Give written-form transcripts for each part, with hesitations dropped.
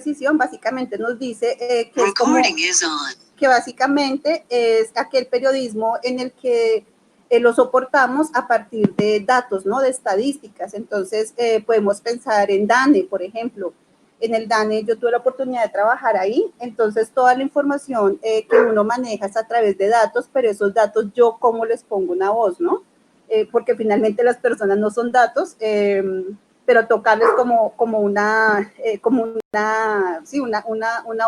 precisión básicamente nos dice que es como, que básicamente es aquel periodismo en el que lo soportamos a partir de datos, ¿no? De estadísticas. Entonces, podemos pensar en DANE, por ejemplo. En el DANE yo tuve la oportunidad de trabajar ahí, entonces toda la información que uno maneja es a través de datos, pero esos datos yo cómo les pongo una voz, ¿no? Porque finalmente las personas no son datos, pero tocarles como una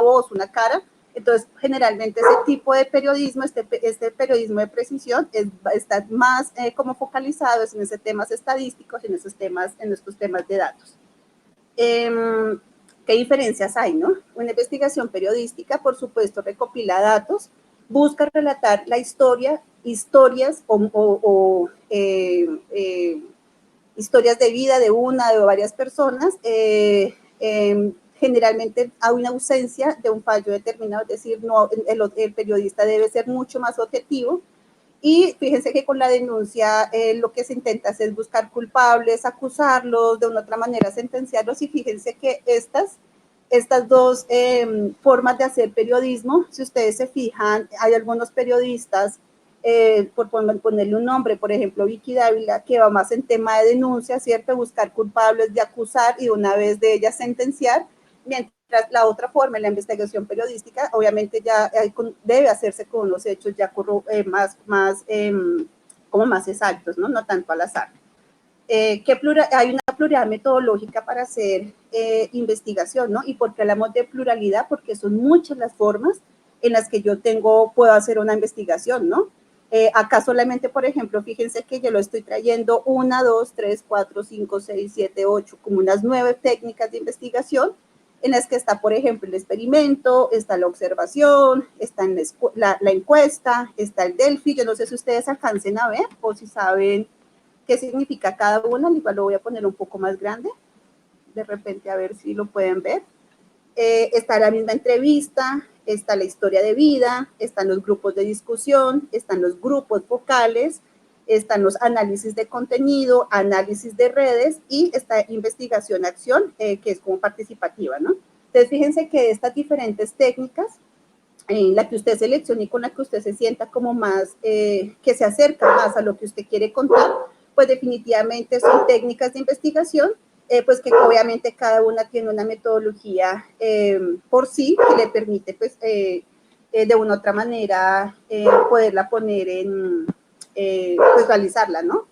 voz, una cara. Entonces, generalmente ese tipo de periodismo, este periodismo de precisión, está más como focalizado en esos temas estadísticos, en estos temas de datos. ¿Qué diferencias hay, no? Una investigación periodística, por supuesto, recopila datos, busca relatar la historias historias de vida de una, de varias personas, generalmente hay una ausencia de un fallo determinado, es decir, no, el periodista debe ser mucho más objetivo. Y fíjense que con la denuncia lo que se intenta hacer es buscar culpables, acusarlos, de una otra manera sentenciarlos, y fíjense que estas dos formas de hacer periodismo, si ustedes se fijan, hay algunos periodistas, por ponerle un nombre, por ejemplo, Vicky Dávila, que va más en tema de denuncia, ¿cierto? Buscar culpables, de acusar y una vez de ellas sentenciar, mientras la otra forma, la investigación periodística, obviamente ya debe hacerse con unos hechos ya como más exactos, ¿no? No tanto al azar. Hay una pluralidad metodológica para hacer investigación, ¿no? ¿Y por qué hablamos de pluralidad? Porque son muchas las formas en las que yo puedo hacer una investigación, ¿no? Acá solamente, por ejemplo, fíjense que yo lo estoy trayendo 1, 2, 3, 4, 5, 6, 7, 8, como unas 9 técnicas de investigación, en las que está, por ejemplo, el experimento, está la observación, está la encuesta, está el Delphi. Yo no sé si ustedes alcancen a ver o si saben qué significa cada una. Igual lo voy a poner un poco más grande, de repente a ver si lo pueden ver. Está la misma entrevista, está la historia de vida, están los grupos de discusión, están los grupos focales, están los análisis de contenido, análisis de redes y esta investigación-acción, que es como participativa, ¿no? Entonces, fíjense que estas diferentes técnicas, la que usted seleccione y con la que usted se sienta como más, que se acerca más a lo que usted quiere contar, pues definitivamente son técnicas de investigación, pues que obviamente cada una tiene una metodología por sí que le permite, pues, de una u otra manera poderla poner pues realizarla, ¿no?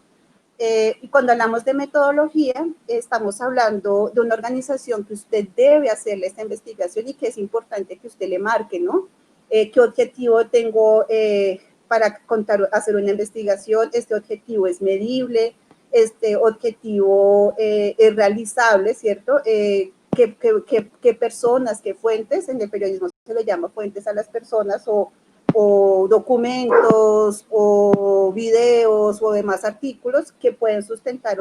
Y cuando hablamos de metodología, estamos hablando de una organización que usted debe hacerle esta investigación y que es importante que usted le marque, ¿no? ¿Qué objetivo tengo para hacer una investigación? Este objetivo es medible, este objetivo es realizable, ¿cierto? ¿Qué personas, qué fuentes? En el periodismo se le llama fuentes a las personas, o documentos o videos o demás artículos que pueden sustentar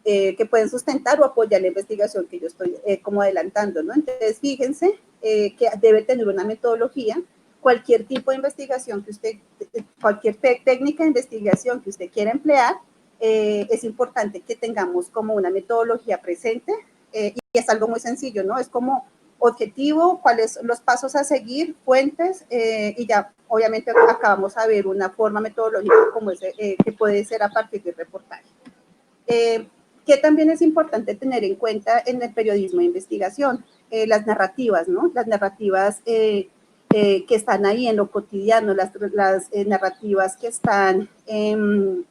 que pueden sustentar o apoyar la investigación que yo estoy como adelantando, ¿no? Entonces, fíjense que debe tener una metodología. Cualquier tipo de investigación que usted, cualquier técnica de investigación que usted quiera emplear, es importante que tengamos como una metodología presente, y es algo muy sencillo, ¿no? Es como objetivo, cuáles son los pasos a seguir, fuentes, y ya obviamente acabamos a ver una forma metodológica como ese, que puede ser a partir del reportaje. Que también es importante tener en cuenta en el periodismo de investigación, las narrativas, ¿no? Las narrativas que están ahí en lo cotidiano, las narrativas que están en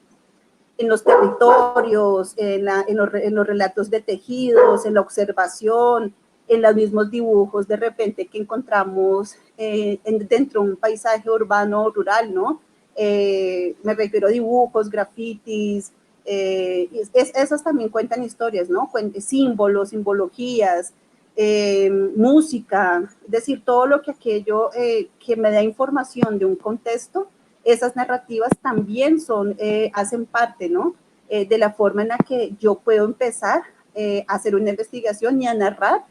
los territorios, en los relatos de tejidos, en la observación, en los mismos dibujos de repente que encontramos dentro de un paisaje urbano o rural, ¿no? Me refiero a dibujos, grafitis, esos también cuentan historias, ¿no? Símbolos, simbologías, música, es decir, todo lo que aquello que me da información de un contexto, esas narrativas también hacen parte, ¿no? De la forma en la que yo puedo empezar a hacer una investigación y a narrar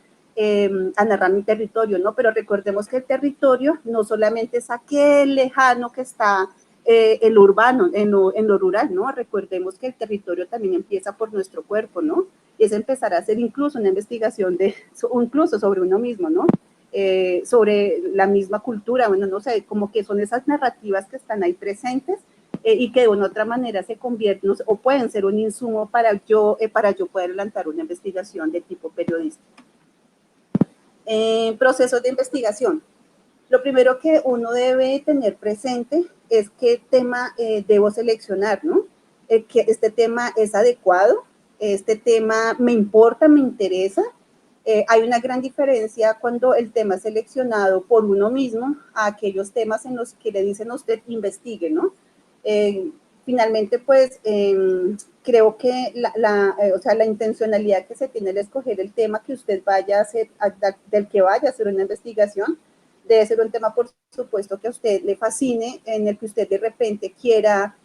mi territorio, ¿no? Pero recordemos que el territorio no solamente es aquel lejano que está en lo urbano, en lo rural, ¿no? Recordemos que el territorio también empieza por nuestro cuerpo, ¿no? Y es empezar a hacer incluso una investigación incluso sobre uno mismo, ¿no? Sobre la misma cultura, bueno, no sé, como que son esas narrativas que están ahí presentes y que de una u otra manera se convierten o pueden ser un insumo para yo poder lanzar una investigación de tipo periodístico. Procesos de investigación. Lo primero que uno debe tener presente es qué tema debo seleccionar, ¿no? Que este tema es adecuado, este tema me importa, me interesa. Hay una gran diferencia cuando el tema es seleccionado por uno mismo a aquellos temas en los que le dicen a usted investigue, ¿no? Finalmente, pues, creo que o sea, la intencionalidad que se tiene al escoger el tema que usted vaya a hacer, del que vaya a hacer una investigación, debe ser un tema, por supuesto, que a usted le fascine, en el que usted de repente quiera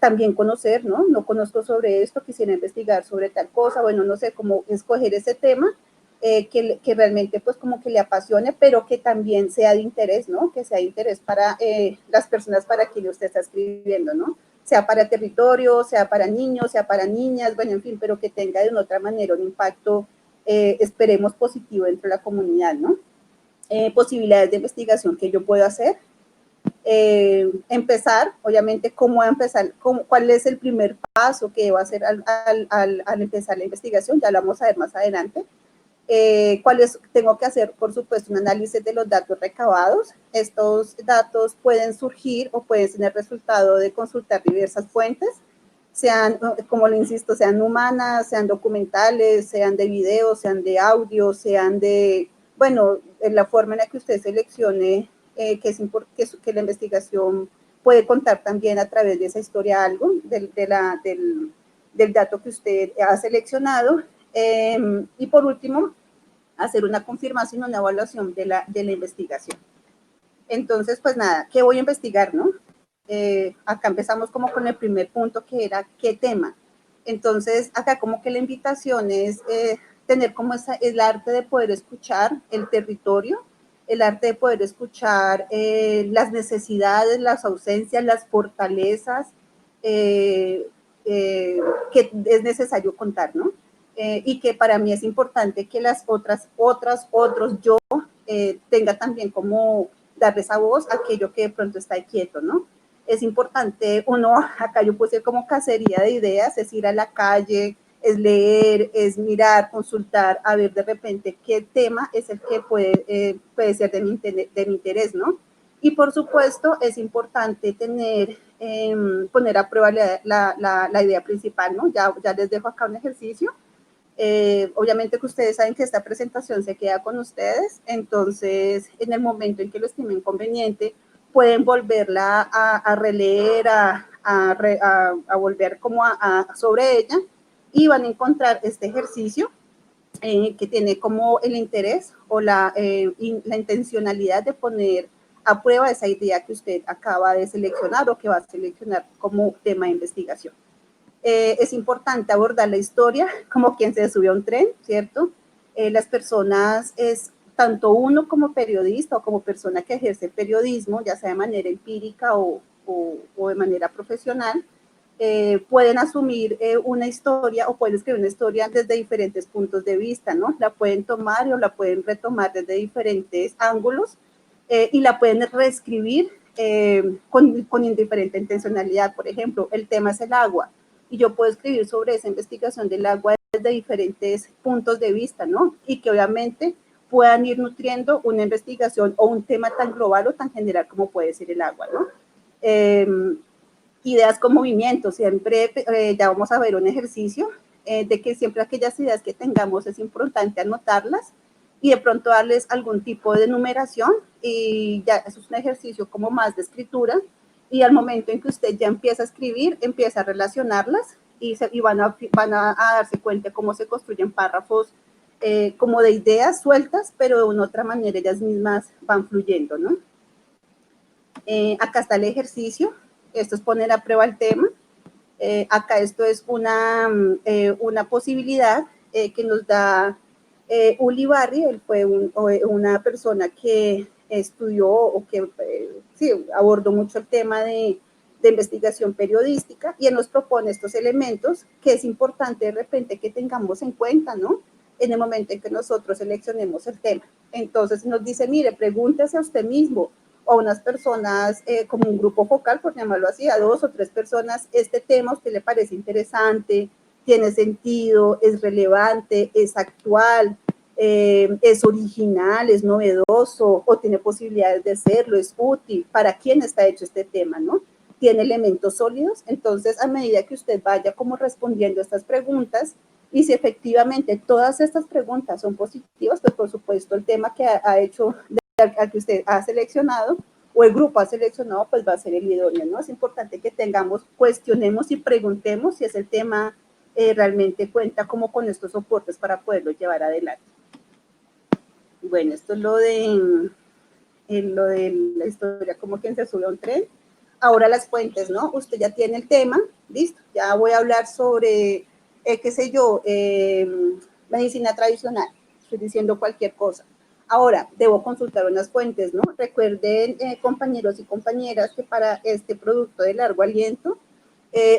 también conocer, ¿no? No conozco sobre esto, quisiera investigar sobre tal cosa, bueno, no sé, cómo escoger ese tema que realmente pues como que le apasione, pero que también sea de interés, ¿no? Que sea de interés para las personas para quienes usted está escribiendo, ¿no? Sea para territorio, sea para niños, sea para niñas, bueno, en fin, pero que tenga de una otra manera un impacto, esperemos, positivo dentro de la comunidad, ¿no? Posibilidades de investigación que yo puedo hacer. Empezar, obviamente, cómo empezar, cuál es el primer paso que debo hacer al empezar la investigación, ya lo vamos a ver más adelante. Tengo que hacer, por supuesto, un análisis de los datos recabados. Estos datos pueden surgir o pueden ser el resultado de consultar diversas fuentes, sean, como le insisto, sean humanas, sean documentales, sean de video, sean de audio, sean de, bueno, en la forma en la que usted seleccione que la investigación puede contar también a través de esa historia algo, del dato que usted ha seleccionado. Y por último, hacer una confirmación, una evaluación de la investigación. Entonces, pues nada, ¿qué voy a investigar, no? Acá empezamos como con el primer punto, que era ¿qué tema? Entonces, acá como que la invitación es tener como el arte de poder escuchar el territorio, el arte de poder escuchar las necesidades, las ausencias, las fortalezas que es necesario contar, ¿no? Y que para mí es importante que las otros yo tenga también como darle esa voz a aquello que de pronto está quieto, ¿no? Es importante, acá yo puse como cacería de ideas, es ir a la calle, es leer, es mirar, consultar, a ver de repente qué tema es el que puede ser de mi interés, ¿no? Y por supuesto es importante poner a prueba la idea principal, ¿no? Ya les dejo acá un ejercicio. Obviamente que ustedes saben que esta presentación se queda con ustedes, entonces en el momento en que lo estimen conveniente, pueden volverla a releer, a volver como sobre ella, y van a encontrar este ejercicio que tiene como el interés o la intencionalidad de poner a prueba esa idea que usted acaba de seleccionar o que va a seleccionar como tema de investigación. Es importante abordar la historia como quien se subió a un tren, ¿cierto? Las personas, tanto uno como periodista o como persona que ejerce periodismo, ya sea de manera empírica o de manera profesional, pueden asumir una historia o pueden escribir una historia desde diferentes puntos de vista, ¿no? La pueden tomar o la pueden retomar desde diferentes ángulos y la pueden reescribir con diferente intencionalidad. Por ejemplo, el tema es el agua y yo puedo escribir sobre esa investigación del agua desde diferentes puntos de vista, ¿no? Y que obviamente puedan ir nutriendo una investigación o un tema tan global o tan general como puede ser el agua, ¿no? Ideas con movimiento, siempre ya vamos a ver un ejercicio de que siempre aquellas ideas que tengamos es importante anotarlas y de pronto darles algún tipo de numeración, y ya eso es un ejercicio como más de escritura, y al momento en que usted ya empieza a escribir, empieza a relacionarlas y van a darse cuenta cómo se construyen párrafos como de ideas sueltas, pero de una otra manera ellas mismas van fluyendo, ¿no? Acá está el ejercicio, esto es poner a prueba el tema. Acá esto es una posibilidad que nos da Uli Barry. Él fue una persona que estudió o que sí, abordó mucho el tema de de investigación periodística, y él nos propone estos elementos que es importante de repente que tengamos en cuenta, ¿no? En el momento en que nosotros seleccionemos el tema. Entonces nos dice, mire, pregúntese a usted mismo o a unas personas como un grupo focal, por llamarlo así, a 2 o 3 personas, este tema a usted le parece interesante, tiene sentido, es relevante, es actual, es original, es novedoso o tiene posibilidades de serlo, es útil, para quién está hecho este tema, ¿no? Tiene elementos sólidos. Entonces, a medida que usted vaya como respondiendo estas preguntas, y si efectivamente todas estas preguntas son positivas, pues por supuesto el tema que ha hecho, al que usted ha seleccionado, o el grupo ha seleccionado, pues va a ser el idóneo, ¿no? Es importante que tengamos, cuestionemos y preguntemos si es el tema realmente cuenta como con estos soportes para poderlo llevar adelante. Bueno, esto es lo de la historia, como quien se sube a un tren. Ahora las fuentes, ¿no? Usted ya tiene el tema, listo, ya voy a hablar sobre, qué sé yo, medicina tradicional, estoy diciendo cualquier cosa. Ahora, debo consultar unas fuentes, ¿no? Recuerden, compañeros y compañeras, que para este producto de largo aliento,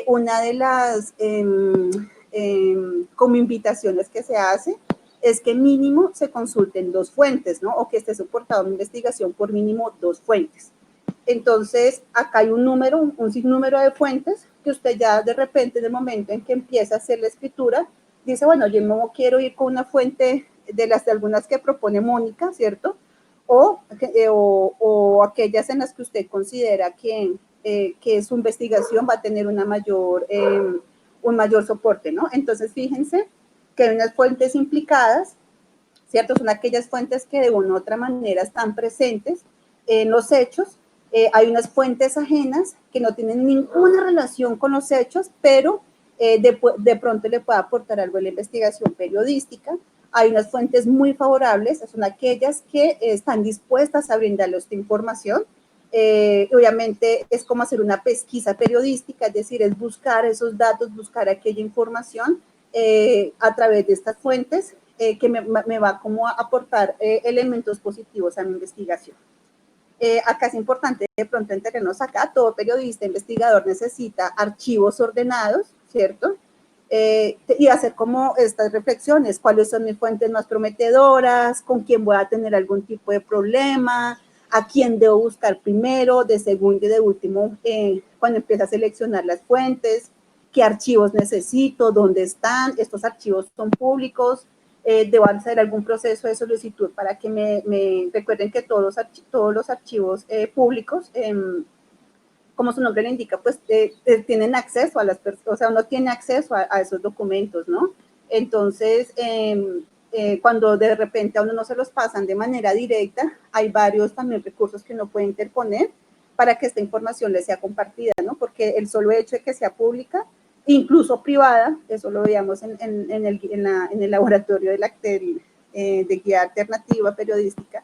una de las como invitaciones que se hace es que mínimo se consulten 2 fuentes, ¿no? O que esté soportado una investigación por mínimo 2 fuentes. Entonces, acá hay un número, un sinnúmero de fuentes que usted ya de repente, en el momento en que empieza a hacer la escritura, dice, bueno, yo no quiero ir con una fuente de algunas que propone Mónica, ¿cierto? O aquellas en las que usted considera que su investigación va a tener un mayor soporte, ¿no? Entonces, fíjense que hay unas fuentes implicadas, ¿cierto? Son aquellas fuentes que de una u otra manera están presentes en los hechos. Hay unas fuentes ajenas que no tienen ninguna relación con los hechos, pero de pronto le puede aportar algo en la investigación periodística. Hay unas fuentes muy favorables, son aquellas que están dispuestas a brindarle esta información. Obviamente es como hacer una pesquisa periodística, es decir, es buscar esos datos, buscar aquella información a través de estas fuentes que me va como a aportar elementos positivos a mi investigación. Acá es importante de pronto entendernos acá, todo periodista, investigador necesita archivos ordenados, ¿cierto? Y hacer como estas reflexiones, cuáles son mis fuentes más prometedoras, con quién voy a tener algún tipo de problema, a quién debo buscar primero, de segundo y de último, cuando empieza a seleccionar las fuentes, qué archivos necesito, dónde están, estos archivos son públicos, debo hacer algún proceso de solicitud para que me recuerden que todos los archivos públicos, como su nombre le indica, pues tienen acceso a las personas, o sea, uno tiene acceso a esos documentos, ¿no? Entonces, cuando de repente a uno no se los pasan de manera directa, hay varios también recursos que uno puede interponer para que esta información le sea compartida, ¿no? Porque el solo hecho de que sea pública, incluso privada, eso lo veíamos en el laboratorio de guía alternativa periodística,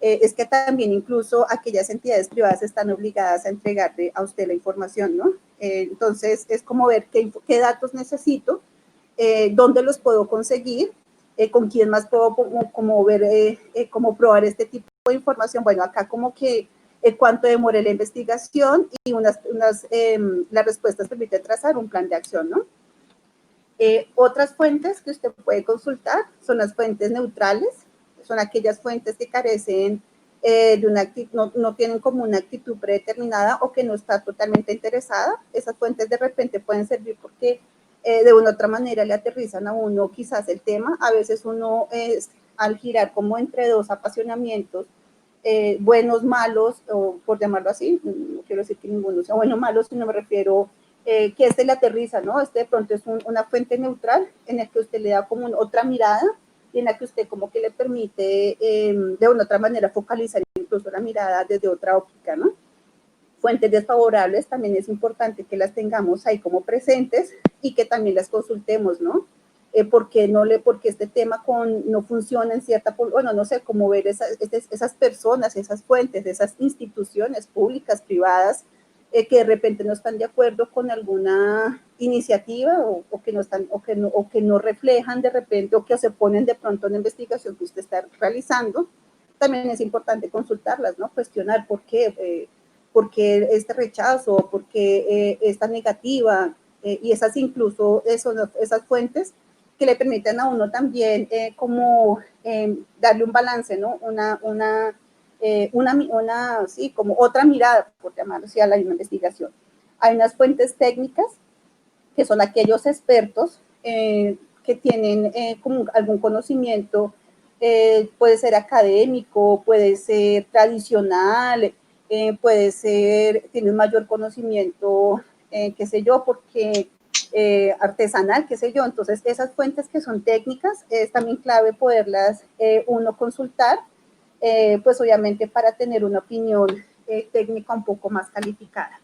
es que también incluso aquellas entidades privadas están obligadas a entregarle a usted la información, ¿no? Entonces, es como ver qué datos necesito, dónde los puedo conseguir, con quién más puedo como ver, cómo probar este tipo de información. Bueno, acá como que cuánto demore la investigación y las respuestas permiten trazar un plan de acción, ¿no? Otras fuentes que usted puede consultar son las fuentes neutrales, son aquellas fuentes que carecen de una actitud, no tienen como una actitud predeterminada o que no está totalmente interesada. Esas fuentes de repente pueden servir porque de una u otra manera le aterrizan a uno quizás el tema. A veces uno al girar como entre 2 apasionamientos, buenos, malos, o por llamarlo así, no quiero decir que ninguno sea bueno o malo, sino me refiero que le aterriza, ¿no? De pronto es una fuente neutral en la que usted le da como otra mirada y en la que usted como que le permite de una otra manera focalizar incluso la mirada desde otra óptica, ¿no? Fuentes desfavorables también es importante que las tengamos ahí como presentes y que también las consultemos, ¿no? Porque este tema no funciona en cierta, bueno, no sé, cómo ver esas personas, esas fuentes, esas instituciones públicas, privadas, que de repente no están de acuerdo con alguna iniciativa o que no reflejan de repente o que se oponen de pronto a la investigación que usted está realizando. También es importante consultarlas, ¿no? Cuestionar por qué, por qué este rechazo, por qué esta negativa, y esas incluso esas fuentes que le permiten a uno también como darle un balance, ¿no? Sí, como otra mirada, por llamarlo así, a la investigación. Hay unas fuentes técnicas que son aquellos expertos que tienen como algún conocimiento, puede ser académico, puede ser tradicional, puede ser, tiene un mayor conocimiento, qué sé yo, porque artesanal, qué sé yo. Entonces, esas fuentes que son técnicas, es también clave poderlas uno consultar, pues obviamente para tener una opinión técnica un poco más calificada.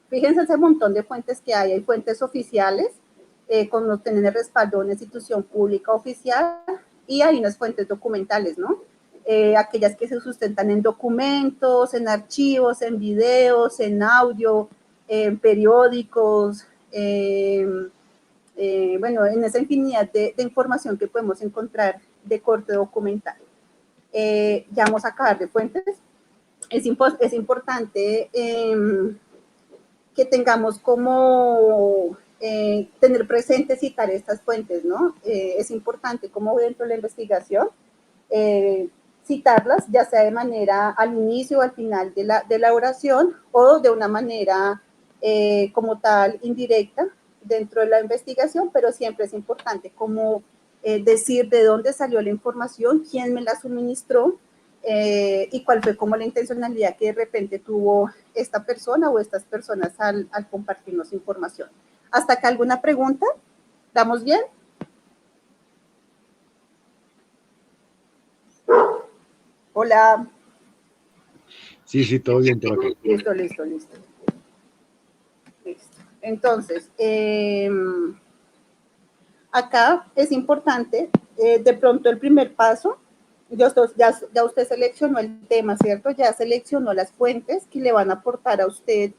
Fíjense ese montón de fuentes que hay fuentes oficiales, con obtener el respaldo de una institución pública oficial, y hay unas fuentes documentales, ¿no? Aquellas que se sustentan en documentos, en archivos, en videos, en audio, en periódicos, bueno, en esa infinidad de información que podemos encontrar de corte documental. Ya vamos a acabar de fuentes. Es importante que tengamos como tener presente citar estas fuentes, ¿no? Es importante como dentro de la investigación citarlas, ya sea de manera al inicio o al final de la oración, o de una manera como tal indirecta dentro de la investigación, pero siempre es importante como decir de dónde salió la información, quién me la suministró, y cuál fue como la intencionalidad que de repente tuvo esta persona o estas personas al compartirnos información. ¿Hasta acá alguna pregunta? ¿Estamos bien? Hola. Sí, sí, todo bien por acá. Listo. Entonces, acá es importante, de pronto el primer paso, ya usted seleccionó el tema, ¿cierto? Ya seleccionó las fuentes que le van a aportar a usted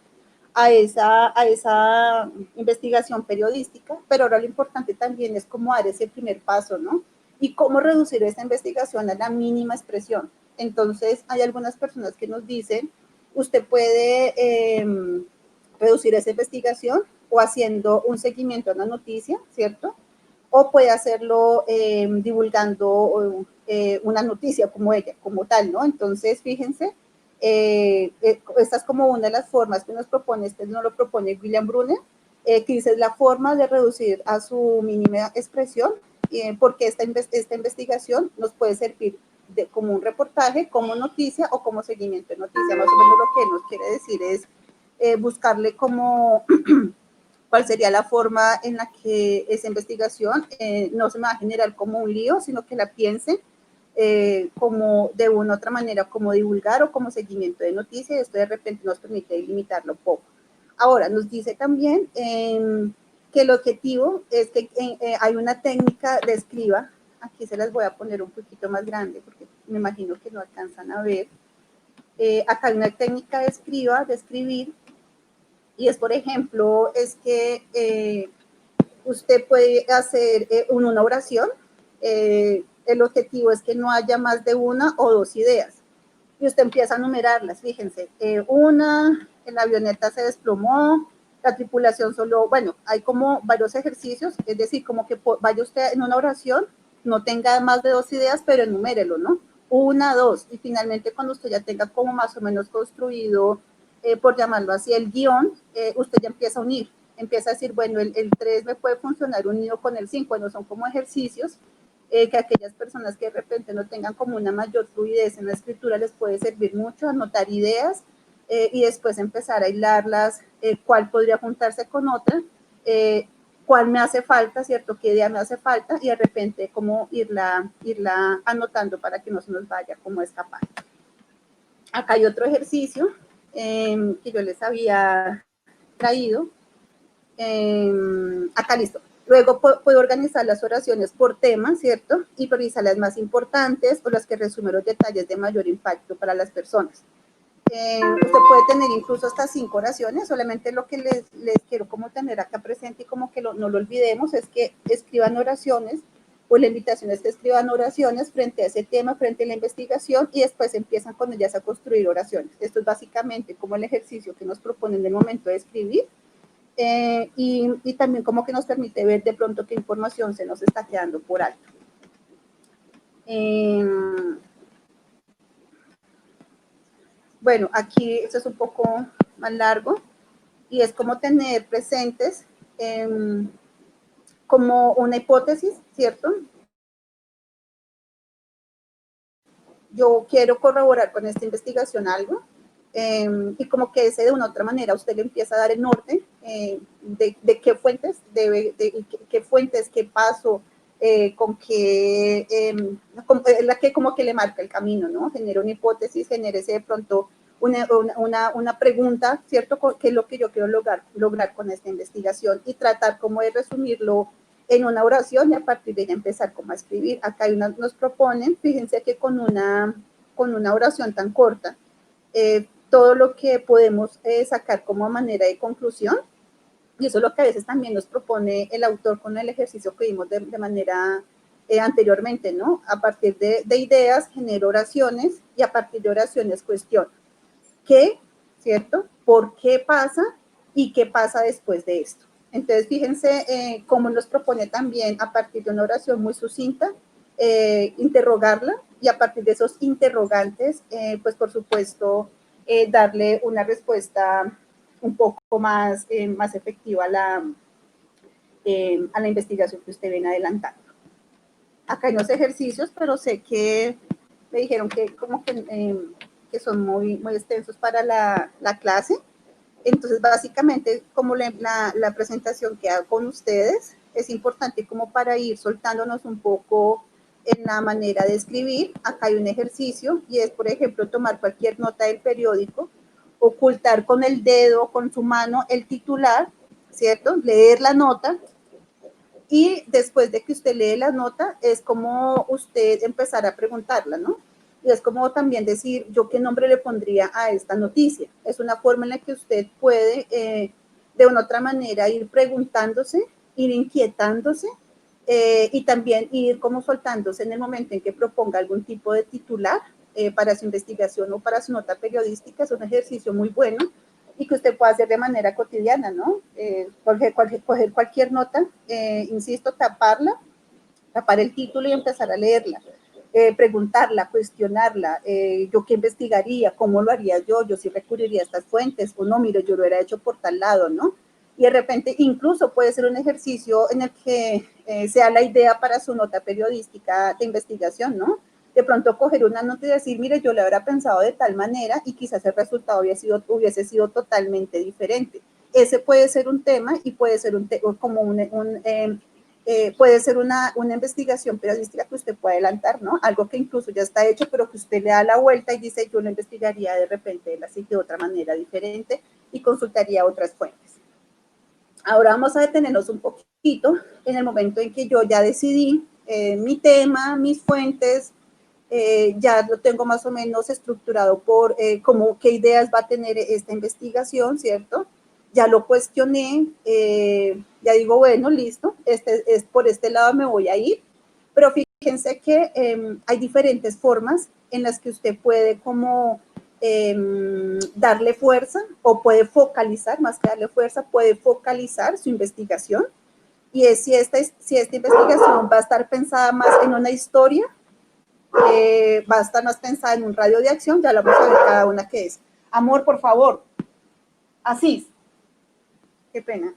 a esa investigación periodística, pero ahora lo importante también es cómo dar ese primer paso, ¿no? Y cómo reducir esa investigación a la mínima expresión. Entonces, hay algunas personas que nos dicen, usted puede reducir esa investigación o haciendo un seguimiento a una noticia, ¿cierto? O puede hacerlo divulgando una noticia como ella, como tal, ¿no? Entonces, fíjense, esta es como una de las formas que nos propone, este no lo propone William Brunner, que dice la forma de reducir a su mínima expresión, porque esta investigación nos puede servir como un reportaje, como noticia o como seguimiento de noticia. Más o menos lo que nos quiere decir es buscarle como cuál sería la forma en la que esa investigación no se me va a generar como un lío, sino que la piense como de una u otra manera, como divulgar o como seguimiento de noticias. Esto de repente nos permite limitarlo un poco. Ahora, nos dice también que el objetivo es que hay una técnica de escriba, aquí se las voy a poner un poquito más grande porque me imagino que no alcanzan a ver. Acá hay una técnica de escriba, de escribir, y es, por ejemplo, es que usted puede hacer una oración, el objetivo es que no haya más de una o dos ideas, y usted empieza a numerarlas, fíjense, la avioneta se desplomó, la tripulación solo, bueno, hay como varios ejercicios, es decir, como que vaya usted en una oración, no tenga más de dos ideas, pero enumérelo, ¿no? Una, dos, y finalmente cuando usted ya tenga como más o menos construido, por llamarlo así, el guión, usted ya empieza a unir, empieza a decir, bueno, el 3 me puede funcionar unido con el 5, bueno, son como ejercicios que aquellas personas que de repente no tengan como una mayor fluidez en la escritura les puede servir mucho, anotar ideas y después empezar a hilarlas, cuál podría juntarse con otra, cuál me hace falta, ¿cierto? ¿Qué idea me hace falta? Y de repente como irla anotando para que no se nos vaya como a escapar. Acá hay otro ejercicio que yo les había traído. Acá listo. Luego puedo organizar las oraciones por tema, ¿cierto? Y priorizar las más importantes o las que resumen los detalles de mayor impacto para las personas. Usted puede tener incluso hasta 5 oraciones, solamente lo que les quiero como tener acá presente y como que no lo olvidemos es que escriban oraciones pues la invitación es que escriban oraciones frente a ese tema, frente a la investigación, y después empiezan con ellas a construir oraciones. Esto es básicamente como el ejercicio que nos proponen en el momento de escribir, y también como que nos permite ver de pronto qué información se nos está quedando por alto. Bueno, aquí esto es un poco más largo, y es como tener presentes como una hipótesis, ¿cierto? Yo quiero corroborar con esta investigación algo, y como que ese de una u otra manera usted le empieza a dar el norte de qué fuentes, qué fuentes, qué paso, con qué, la que como que le marca el camino, ¿no? Genera una hipótesis, genera ese de pronto una pregunta, ¿cierto? ¿Qué es lo que yo quiero lograr con esta investigación? Y tratar como de resumirlo en una oración y a partir de ella empezar como a escribir. Acá nos proponen, fíjense que con una oración tan corta, todo lo que podemos sacar como manera de conclusión, y eso es lo que a veces también nos propone el autor con el ejercicio que vimos de manera anteriormente, ¿no? A partir de ideas genero oraciones y a partir de oraciones cuestiono. ¿Qué? ¿Cierto? ¿Por qué pasa? ¿Y qué pasa después de esto? Entonces, fíjense cómo nos propone también a partir de una oración muy sucinta, interrogarla y a partir de esos interrogantes, pues por supuesto, darle una respuesta un poco más, más efectiva a la investigación que usted viene adelantando. Acá hay unos ejercicios, pero sé que me dijeron que como que son muy, muy extensos para la clase. Entonces, básicamente, como la presentación que hago con ustedes, es importante como para ir soltándonos un poco en la manera de escribir. Acá hay un ejercicio y es, por ejemplo, tomar cualquier nota del periódico, ocultar con el dedo, con su mano, el titular, ¿cierto? Leer la nota, y después de que usted lee la nota, es como usted empezar a preguntarla, ¿no? Y es como también decir, ¿yo qué nombre le pondría a esta noticia? Es una forma en la que usted puede, de una otra manera, ir preguntándose, ir inquietándose, y también ir como soltándose en el momento en que proponga algún tipo de titular para su investigación o para su nota periodística. Es un ejercicio muy bueno y que usted pueda hacer de manera cotidiana, ¿no? Coger cualquier nota, insisto, tapar el título y empezar a leerla, preguntarla, cuestionarla, yo qué investigaría, cómo lo haría yo sí recurriría a estas fuentes, o no, mire, yo lo hubiera hecho por tal lado, ¿no? Y de repente incluso puede ser un ejercicio en el que sea la idea para su nota periodística de investigación, ¿no? De pronto coger una nota y decir, mire, yo le habría pensado de tal manera y quizás el resultado hubiese sido totalmente diferente. Ese puede ser un tema y puede ser como puede ser una investigación periodística que usted puede adelantar, ¿no? Algo que incluso ya está hecho, pero que usted le da la vuelta y dice, yo lo investigaría de repente así de otra manera diferente y consultaría otras fuentes. Ahora vamos a detenernos un poquito en el momento en que yo ya decidí mi tema, mis fuentes, ya lo tengo más o menos estructurado por como qué ideas va a tener esta investigación, ¿cierto? Ya lo cuestioné, ya digo, bueno, listo, por este lado me voy a ir, pero fíjense que hay diferentes formas en las que usted puede como darle fuerza o puede focalizar, más que darle fuerza, puede focalizar su investigación, y es si esta investigación va a estar pensada más en una historia, va a estar más pensada en un radio de acción, ya lo vamos a ver cada una que es. Amor, por favor. Así. Qué pena.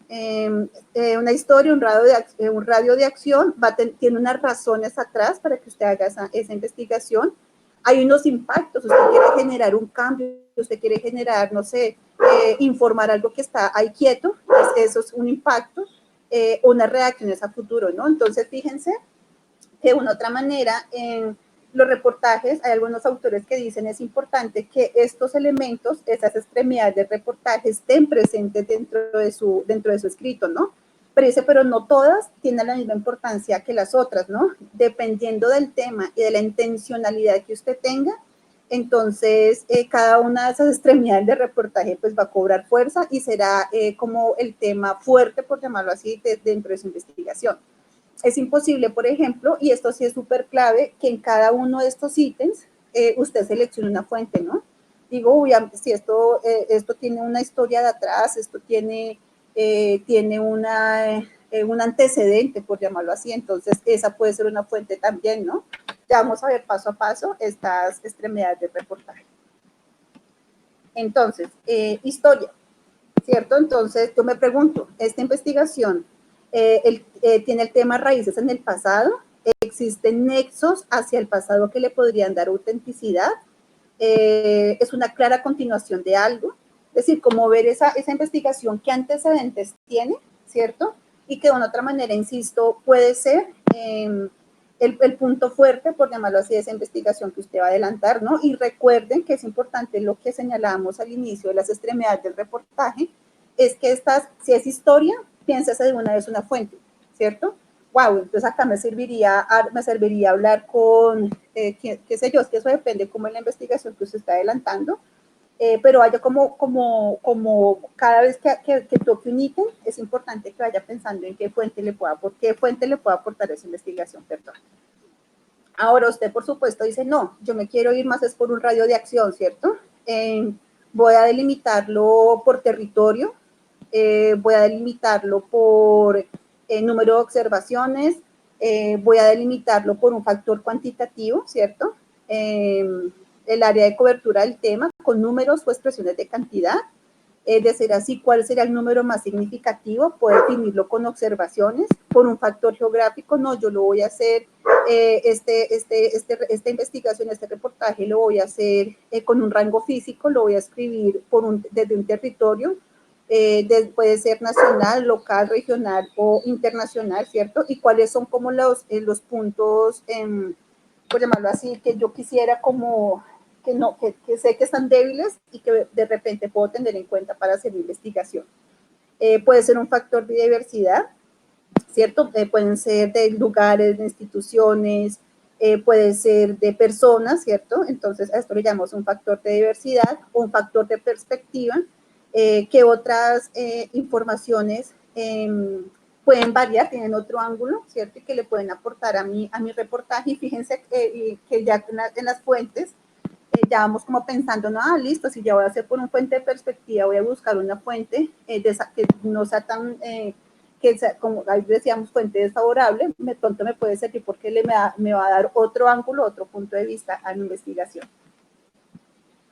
Una historia, un radio de acción, tiene unas razones atrás para que usted haga esa investigación. Hay unos impactos, usted quiere generar un cambio, usted quiere generar, no sé, informar algo que está ahí quieto, pues eso es un impacto, unas reacciones a futuro, ¿no? Entonces, fíjense que de una otra manera, en los reportajes, hay algunos autores que dicen es importante que estos elementos, esas extremidades del reportaje estén presentes dentro de su escrito, ¿no? Pero dice, pero no todas tienen la misma importancia que las otras, ¿no? Dependiendo del tema y de la intencionalidad que usted tenga, entonces cada una de esas extremidades del reportaje pues va a cobrar fuerza y será como el tema fuerte, por llamarlo así, dentro de su investigación. es imposible, por ejemplo, y esto sí es súper clave, que en cada uno de estos ítems usted seleccione una fuente, ¿no? Digo, uy, si esto tiene una historia de atrás, esto tiene un antecedente, por llamarlo así, entonces esa puede ser una fuente también, ¿no? Ya vamos a ver paso a paso estas extremidades del reportaje. Entonces, historia, ¿cierto? Entonces, yo me pregunto, ¿esta investigación tiene el tema raíces en el pasado? ¿Existen nexos hacia el pasado que le podrían dar autenticidad? ¿Es una clara continuación de algo? Es decir, como ver esa investigación, qué antecedentes tiene, ¿cierto? Y que de una otra manera, insisto, puede ser el punto fuerte, por llamarlo así, de esa investigación que usted va a adelantar, ¿no? Y recuerden que es importante lo que señalábamos al inicio de las extremidades del reportaje, es que si es historia, piénsese de una vez una fuente, ¿cierto? Wow, entonces acá me serviría hablar con, qué sé yo, es que eso depende como en la investigación que usted está adelantando, pero vaya como cada vez que toque un ítem, es importante que vaya pensando en qué fuente le pueda aportar esa investigación, perdón. Ahora usted, por supuesto, dice, no, yo me quiero ir más es por un radio de acción, ¿cierto? Voy a delimitarlo por territorio, voy a delimitarlo por número de observaciones, voy a delimitarlo por un factor cuantitativo, ¿cierto? El área de cobertura del tema con números o expresiones de cantidad. De ser así, ¿cuál será el número más significativo? Puedo definirlo con observaciones, por un factor geográfico, no, yo lo voy a hacer, esta investigación, este reportaje lo voy a hacer con un rango físico, lo voy a escribir desde un territorio, puede ser nacional, local, regional o internacional, ¿cierto? Y cuáles son como los puntos, por llamarlo así, que yo quisiera como que sé que están débiles y que de repente puedo tener en cuenta para hacer investigación. Puede ser un factor de diversidad, ¿cierto? Pueden ser de lugares, de instituciones, puede ser de personas, ¿cierto? Entonces a esto le llamamos un factor de diversidad o un factor de perspectiva, que otras informaciones pueden variar, tienen otro ángulo, ¿cierto? Y que le pueden aportar a mi reportaje. Y fíjense que ya en las fuentes, ya vamos como pensando, no, listo, si ya voy a hacer por un fuente de perspectiva, voy a buscar una fuente que no sea tan, que sea, como ahí decíamos, fuente desfavorable, pronto me puede servir porque me va a dar otro ángulo, otro punto de vista a mi investigación.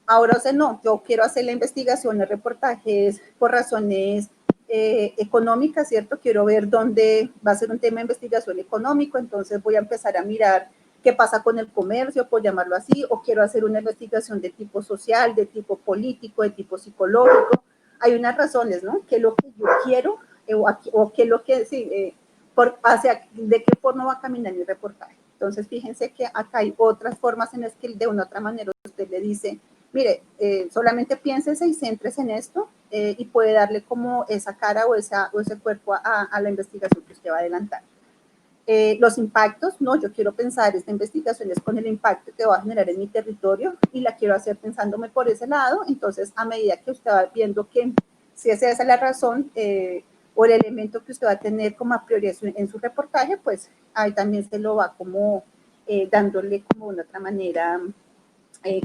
Ahora, o sea, no, yo quiero hacer la investigación, el reportaje por razones económicas, ¿cierto? Quiero ver dónde va a ser un tema de investigación económico, entonces voy a empezar a mirar qué pasa con el comercio, por llamarlo así, o quiero hacer una investigación de tipo social, de tipo político, de tipo psicológico. Hay unas razones, ¿no? ¿Qué es lo que yo quiero o qué es lo que, sí, de qué forma va a caminar mi reportaje? Entonces, fíjense que acá hay otras formas en las que de una u otra manera usted le dice, mire, solamente piénsese y céntrese en esto y puede darle como esa cara o ese cuerpo a la investigación que usted va a adelantar. Los impactos, no, yo quiero pensar esta investigación es con el impacto que va a generar en mi territorio y la quiero hacer pensándome por ese lado, entonces a medida que usted va viendo que si esa es la razón o el elemento que usted va a tener como a priori en su reportaje, pues ahí también se lo va como dándole como de otra manera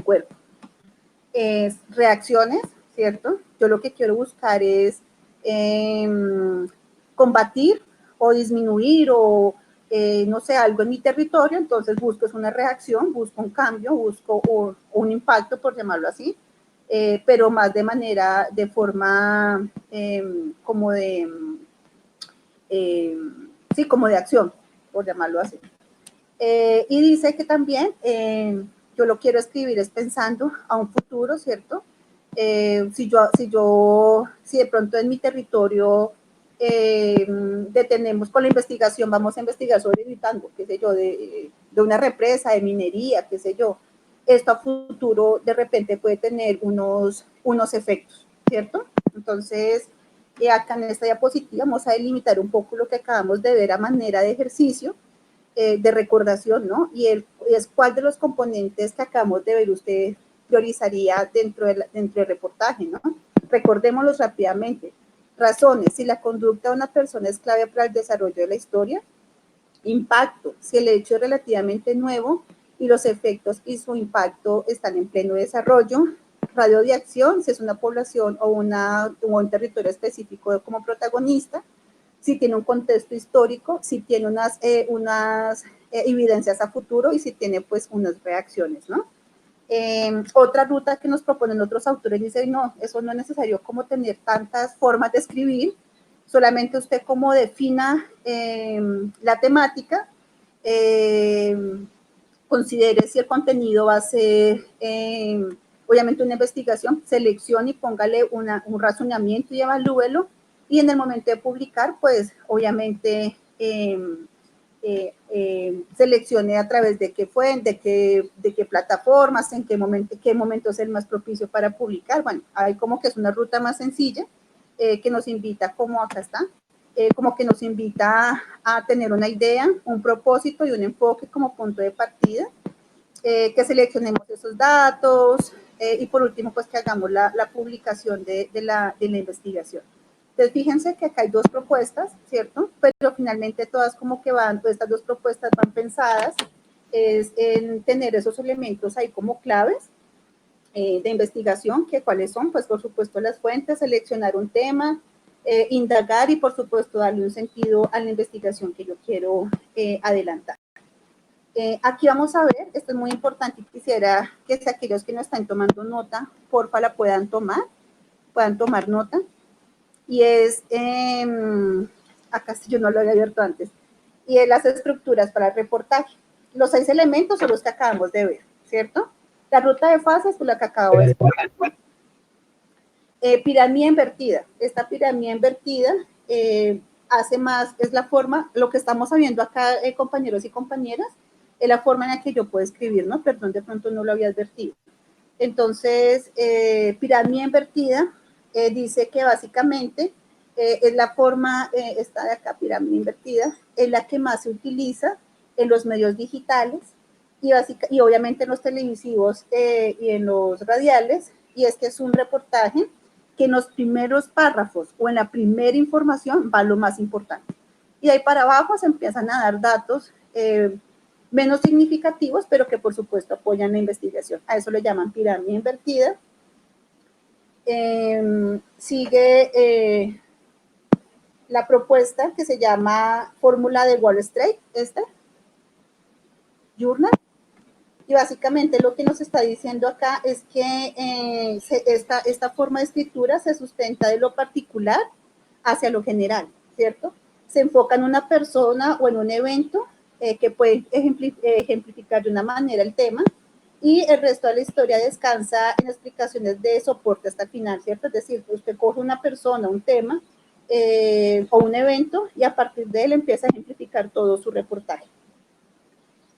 cuerpo. Reacciones, ¿cierto? Yo lo que quiero buscar es combatir o disminuir o no sé, algo en mi territorio, entonces busco es una reacción, busco un cambio, busco un impacto, por llamarlo así, pero más de forma como de, sí, como de acción, por llamarlo así. Y dice que también yo lo quiero escribir es pensando a un futuro, ¿cierto? Si de pronto en mi territorio detenemos con la investigación, vamos a investigar sobre el tango, qué sé yo, de una represa, de minería, qué sé yo, esto a futuro de repente puede tener unos efectos, ¿cierto? Entonces, acá en esta diapositiva vamos a delimitar un poco lo que acabamos de ver a manera de ejercicio, de recordación, ¿no? Y es cuál de los componentes que acabamos de ver usted priorizaría dentro del reportaje, ¿no? Recordémoslos rápidamente. Razones, si la conducta de una persona es clave para el desarrollo de la historia, Impacto, si el hecho es relativamente nuevo y los efectos y su impacto están en pleno desarrollo. Radio de acción, si es una población o un territorio específico como protagonista, si tiene un contexto histórico, si tiene unas evidencias a futuro y si tiene pues unas reacciones, ¿no? Otra ruta que nos proponen otros autores dice, no, eso no es necesario como tener tantas formas de escribir, solamente usted como defina la temática, considere si el contenido va a ser obviamente una investigación, seleccione y póngale un razonamiento y evalúelo, y en el momento de publicar, pues obviamente seleccione a través de qué fuente, de qué plataformas, en qué momento es el más propicio para publicar. Bueno, hay como que es una ruta más sencilla que nos invita, como acá está, como que nos invita a tener una idea, un propósito y un enfoque como punto de partida, que seleccionemos esos datos y por último, pues que hagamos la publicación de la investigación. Entonces, fíjense que acá hay dos propuestas, ¿cierto? Pero finalmente todas como que van, pues estas dos propuestas van pensadas es en tener esos elementos ahí como claves de investigación, que cuáles son, pues por supuesto las fuentes, seleccionar un tema, indagar y por supuesto darle un sentido a la investigación que yo quiero adelantar. Aquí vamos a ver, esto es muy importante y quisiera que aquellos que no están tomando nota, porfa la puedan tomar nota. Y es, acá yo no lo había abierto antes, y es las estructuras para el reportaje. Los 6 elementos son los que acabamos de ver, ¿cierto? La ruta de fases es la que acabo de ver. Pirámide invertida. Esta pirámide invertida hace más, es la forma, lo que estamos viendo acá, compañeros y compañeras, es la forma en la que yo puedo escribir, ¿no? Perdón, de pronto no lo había advertido. Entonces, pirámide invertida dice que básicamente es la forma, esta de acá, pirámide invertida, es la que más se utiliza en los medios digitales y obviamente en los televisivos y en los radiales, y es que es un reportaje que en los primeros párrafos o en la primera información va lo más importante. Y de ahí para abajo se empiezan a dar datos menos significativos, pero que por supuesto apoyan la investigación. A eso le llaman pirámide invertida. Sigue la propuesta que se llama Fórmula de Wall Street, Journal. Y básicamente lo que nos está diciendo acá es que esta forma de escritura se sustenta de lo particular hacia lo general, ¿cierto? Se enfoca en una persona o en un evento que puede ejemplificar de una manera el tema, y el resto de la historia descansa en explicaciones de soporte hasta el final, ¿cierto? Es decir, usted coge una persona, un tema o un evento y a partir de él empieza a ejemplificar todo su reportaje.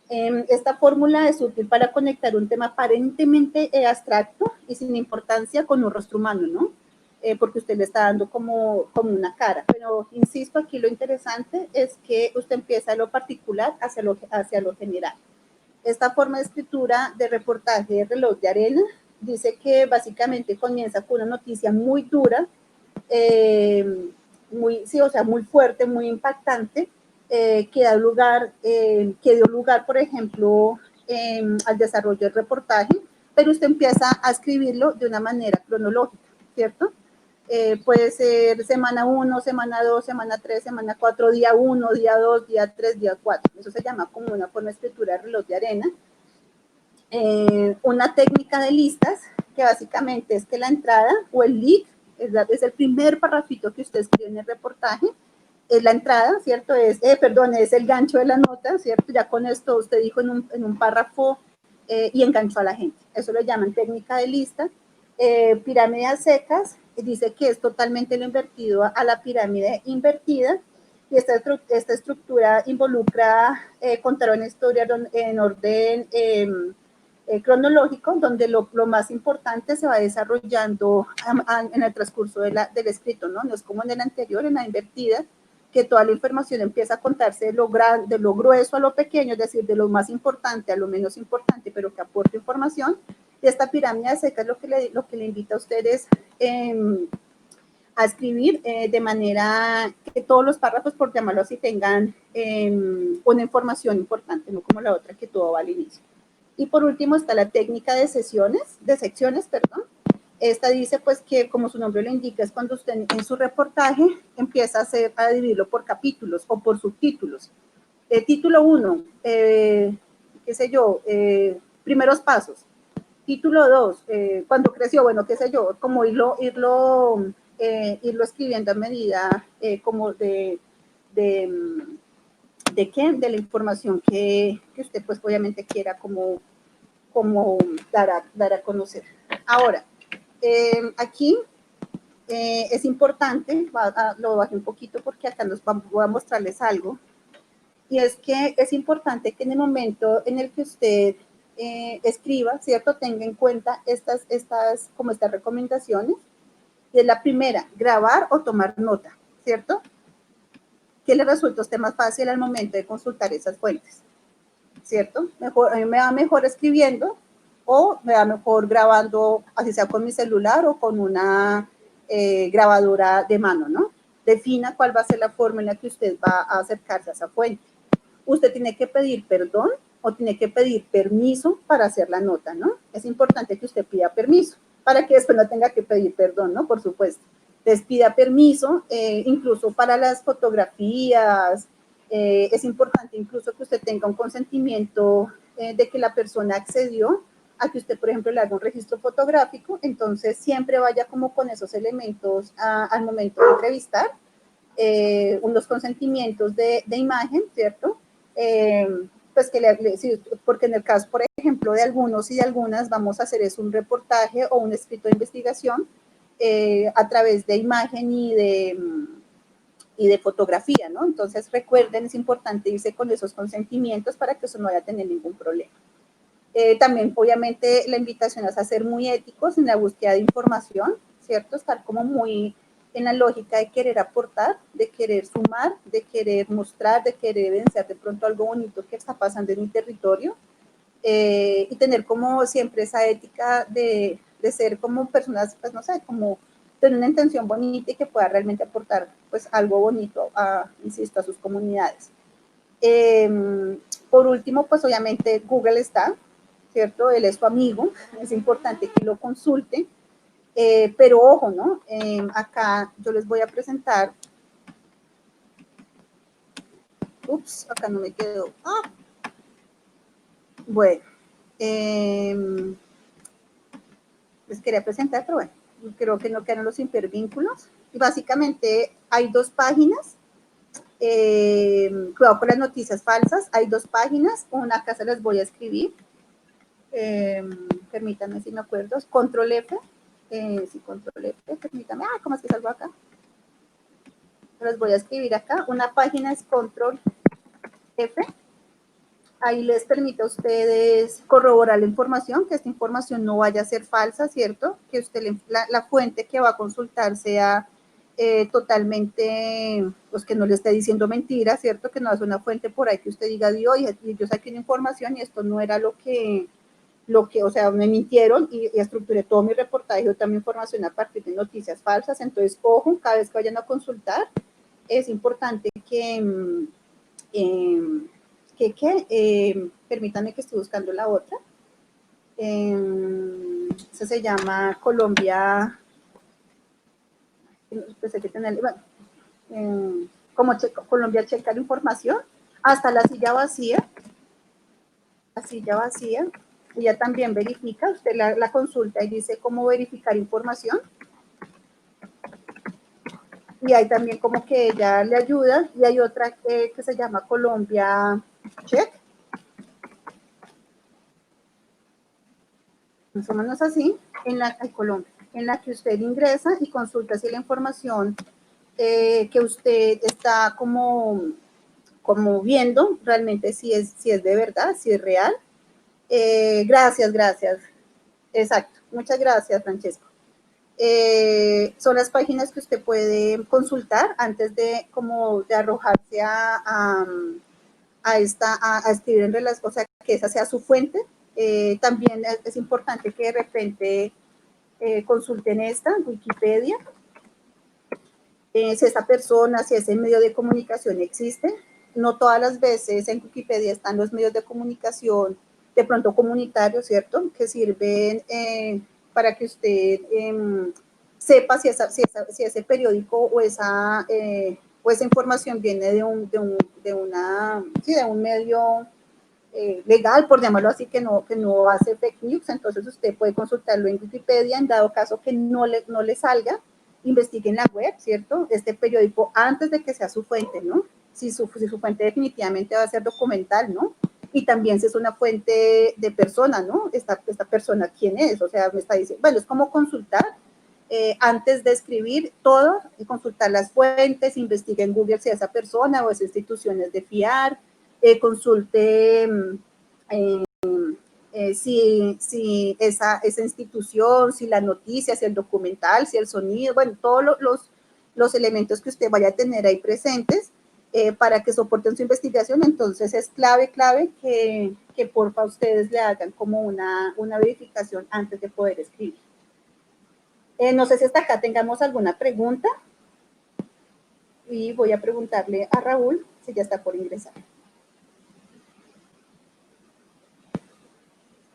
Esta fórmula es útil para conectar un tema aparentemente abstracto y sin importancia con un rostro humano, ¿no? Porque usted le está dando como una cara. Pero, insisto, aquí lo interesante es que usted empieza de lo particular hacia lo general. Esta forma de escritura de reportaje de reloj de arena dice que básicamente comienza con una noticia muy dura, muy fuerte, muy impactante, que dio lugar, por ejemplo, al desarrollo del reportaje, pero usted empieza a escribirlo de una manera cronológica, ¿cierto? Puede ser semana 1, semana 2, semana 3, semana 4, día 1, día 2, día 3, día 4. Eso se llama como una forma de escritura de reloj de arena. Una técnica de listas, que básicamente es que la entrada o el lead, es el primer parrafito que usted escribe en el reportaje, es la entrada, ¿cierto? Es el gancho de la nota, ¿cierto? Ya con esto usted dijo en un párrafo y enganchó a la gente. Eso lo llaman técnica de lista. Pirámides secas, dice que es totalmente lo invertido a la pirámide invertida, y esta estructura involucra contar una historia en orden cronológico, donde lo más importante se va desarrollando en el transcurso del escrito, ¿no? No es como en el anterior, en la invertida, que toda la información empieza a contarse de lo grueso a lo pequeño, es decir, de lo más importante a lo menos importante, pero que aporta información. Y esta pirámide seca es lo que le invita a ustedes a escribir de manera que todos los párrafos, por llamarlo así, tengan una información importante, no como la otra que todo va al inicio. Y por último está la técnica de secciones, perdón. Esta dice pues que, como su nombre lo indica, es cuando usted en su reportaje empieza a dividirlo por capítulos o por subtítulos. Título 1, qué sé yo, primeros pasos. Título 2, cuando creció, bueno, qué sé yo, como irlo escribiendo a medida como de qué, de la información que usted pues obviamente quiera como dar a conocer. Ahora, aquí es importante, lo bajé un poquito porque acá voy a mostrarles algo, y es que es importante que en el momento en el que usted escriba, ¿cierto? Tenga en cuenta estas recomendaciones. Y es la primera, grabar o tomar nota, ¿cierto? ¿Qué le resulta a usted más fácil al momento de consultar esas fuentes? ¿Cierto? A mí me va mejor escribiendo o me va mejor grabando, así sea con mi celular o con una grabadora de mano, ¿no? Defina cuál va a ser la forma en la que usted va a acercarse a esa fuente. Usted tiene que pedir perdón o tiene que pedir permiso para hacer la nota, ¿no? Es importante que usted pida permiso para que después no tenga que pedir perdón, ¿no? Por supuesto. Les pida permiso, incluso para las fotografías, es importante incluso que usted tenga un consentimiento de que la persona accedió a que usted, por ejemplo, le haga un registro fotográfico, entonces siempre vaya como con esos elementos al momento de entrevistar, unos consentimientos de imagen, ¿cierto? Pues sí, porque en el caso, por ejemplo, de algunos y de algunas, vamos a hacer es un reportaje o un escrito de investigación a través de imagen y de fotografía, ¿no? Entonces, recuerden, es importante irse con esos consentimientos para que eso no vaya a tener ningún problema. También, obviamente, la invitación es a ser muy éticos en la búsqueda de información, ¿cierto? Estar como muy en la lógica de querer aportar, de querer sumar, de querer mostrar, de querer evidenciar de pronto algo bonito que está pasando en mi territorio, y tener como siempre esa ética de ser como personas, pues no sé, como tener una intención bonita y que pueda realmente aportar pues algo bonito, insisto, a sus comunidades. Por último, pues obviamente Google está, ¿cierto? Él es su amigo, es importante que lo consulte, pero ojo, ¿no? Acá yo les voy a presentar, acá no me quedó, bueno, les quería presentar, pero bueno, creo que no quedaron los hipervínculos, y básicamente hay dos páginas, cuidado con las noticias falsas, hay dos páginas, una acá se las voy a escribir, permítanme si me acuerdo, control F, sí, control F, permítanme, ¿cómo es que salgo acá? Les voy a escribir acá, una página es control F, ahí les permite a ustedes corroborar la información, que esta información no vaya a ser falsa, ¿cierto? Que usted la fuente que va a consultar sea totalmente, pues que no le esté diciendo mentiras, ¿cierto? Que no es una fuente por ahí que usted diga, oye, yo saqué una información y esto no era lo que, o sea, me mintieron y estructuré todo mi reportaje, yo también información a partir de noticias falsas, entonces, ojo, cada vez que vayan a consultar, es importante que permítanme que estoy buscando la otra, eso se llama Colombia, pensé que tener, bueno, como Colombia checa la información, hasta la silla vacía, ella también verifica, usted la consulta y dice cómo verificar información, y hay también como que ella le ayuda, y hay otra que se llama Colombia Check, más o menos así, en la que usted ingresa y consulta si la información que usted está como viendo realmente si es de verdad, si es real. Gracias. Exacto, muchas gracias, Francesco. Son las páginas que usted puede consultar antes de arrojarse a escribir en relación, o sea, que esa sea su fuente. También es importante que de repente consulten esta, Wikipedia. si esa persona, si ese medio de comunicación existe. No todas las veces en Wikipedia están los medios de comunicación, de pronto comunitarios, ¿cierto? Que sirven para que usted sepa si ese periódico o esa información viene de un medio legal, por llamarlo así, que no hace fake news. Entonces usted puede consultarlo en Wikipedia. En dado caso que no le salga, investigue en la web, ¿cierto? Este periódico antes de que sea su fuente, ¿no? Si su fuente definitivamente va a ser documental, ¿no? Y también si es una fuente de persona, ¿no? Esta persona, ¿quién es? O sea, me está diciendo, bueno, es como consultar antes de escribir todo, consultar las fuentes, investigue en Google si esa persona o esa institución es de fiar, consulte si esa institución, si la noticia, si el documental, si el sonido, bueno, todos los elementos que usted vaya a tener ahí presentes para que soporten su investigación. Entonces es clave que porfa ustedes le hagan como una verificación antes de poder escribir. No sé si hasta acá tengamos alguna pregunta y voy a preguntarle a Raúl si ya está por ingresar.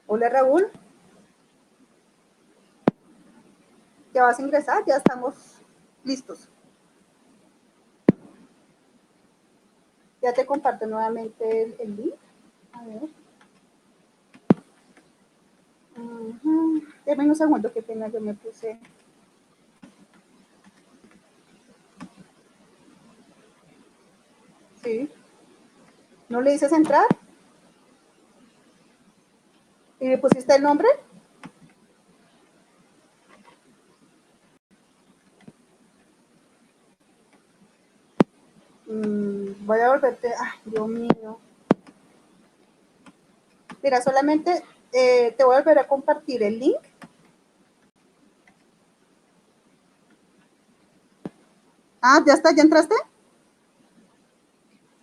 Hola, Raúl. ¿Ya vas a ingresar? Ya estamos listos. Ya te comparto nuevamente el link. A ver. Deme un segundo, qué pena, yo me puse. Sí. ¿No le dices entrar? ¿Y le pusiste el nombre? Voy a volverte. Ay, Dios mío. Mira, solamente te voy a volver a compartir el link. Ah, ya está, ¿ya entraste?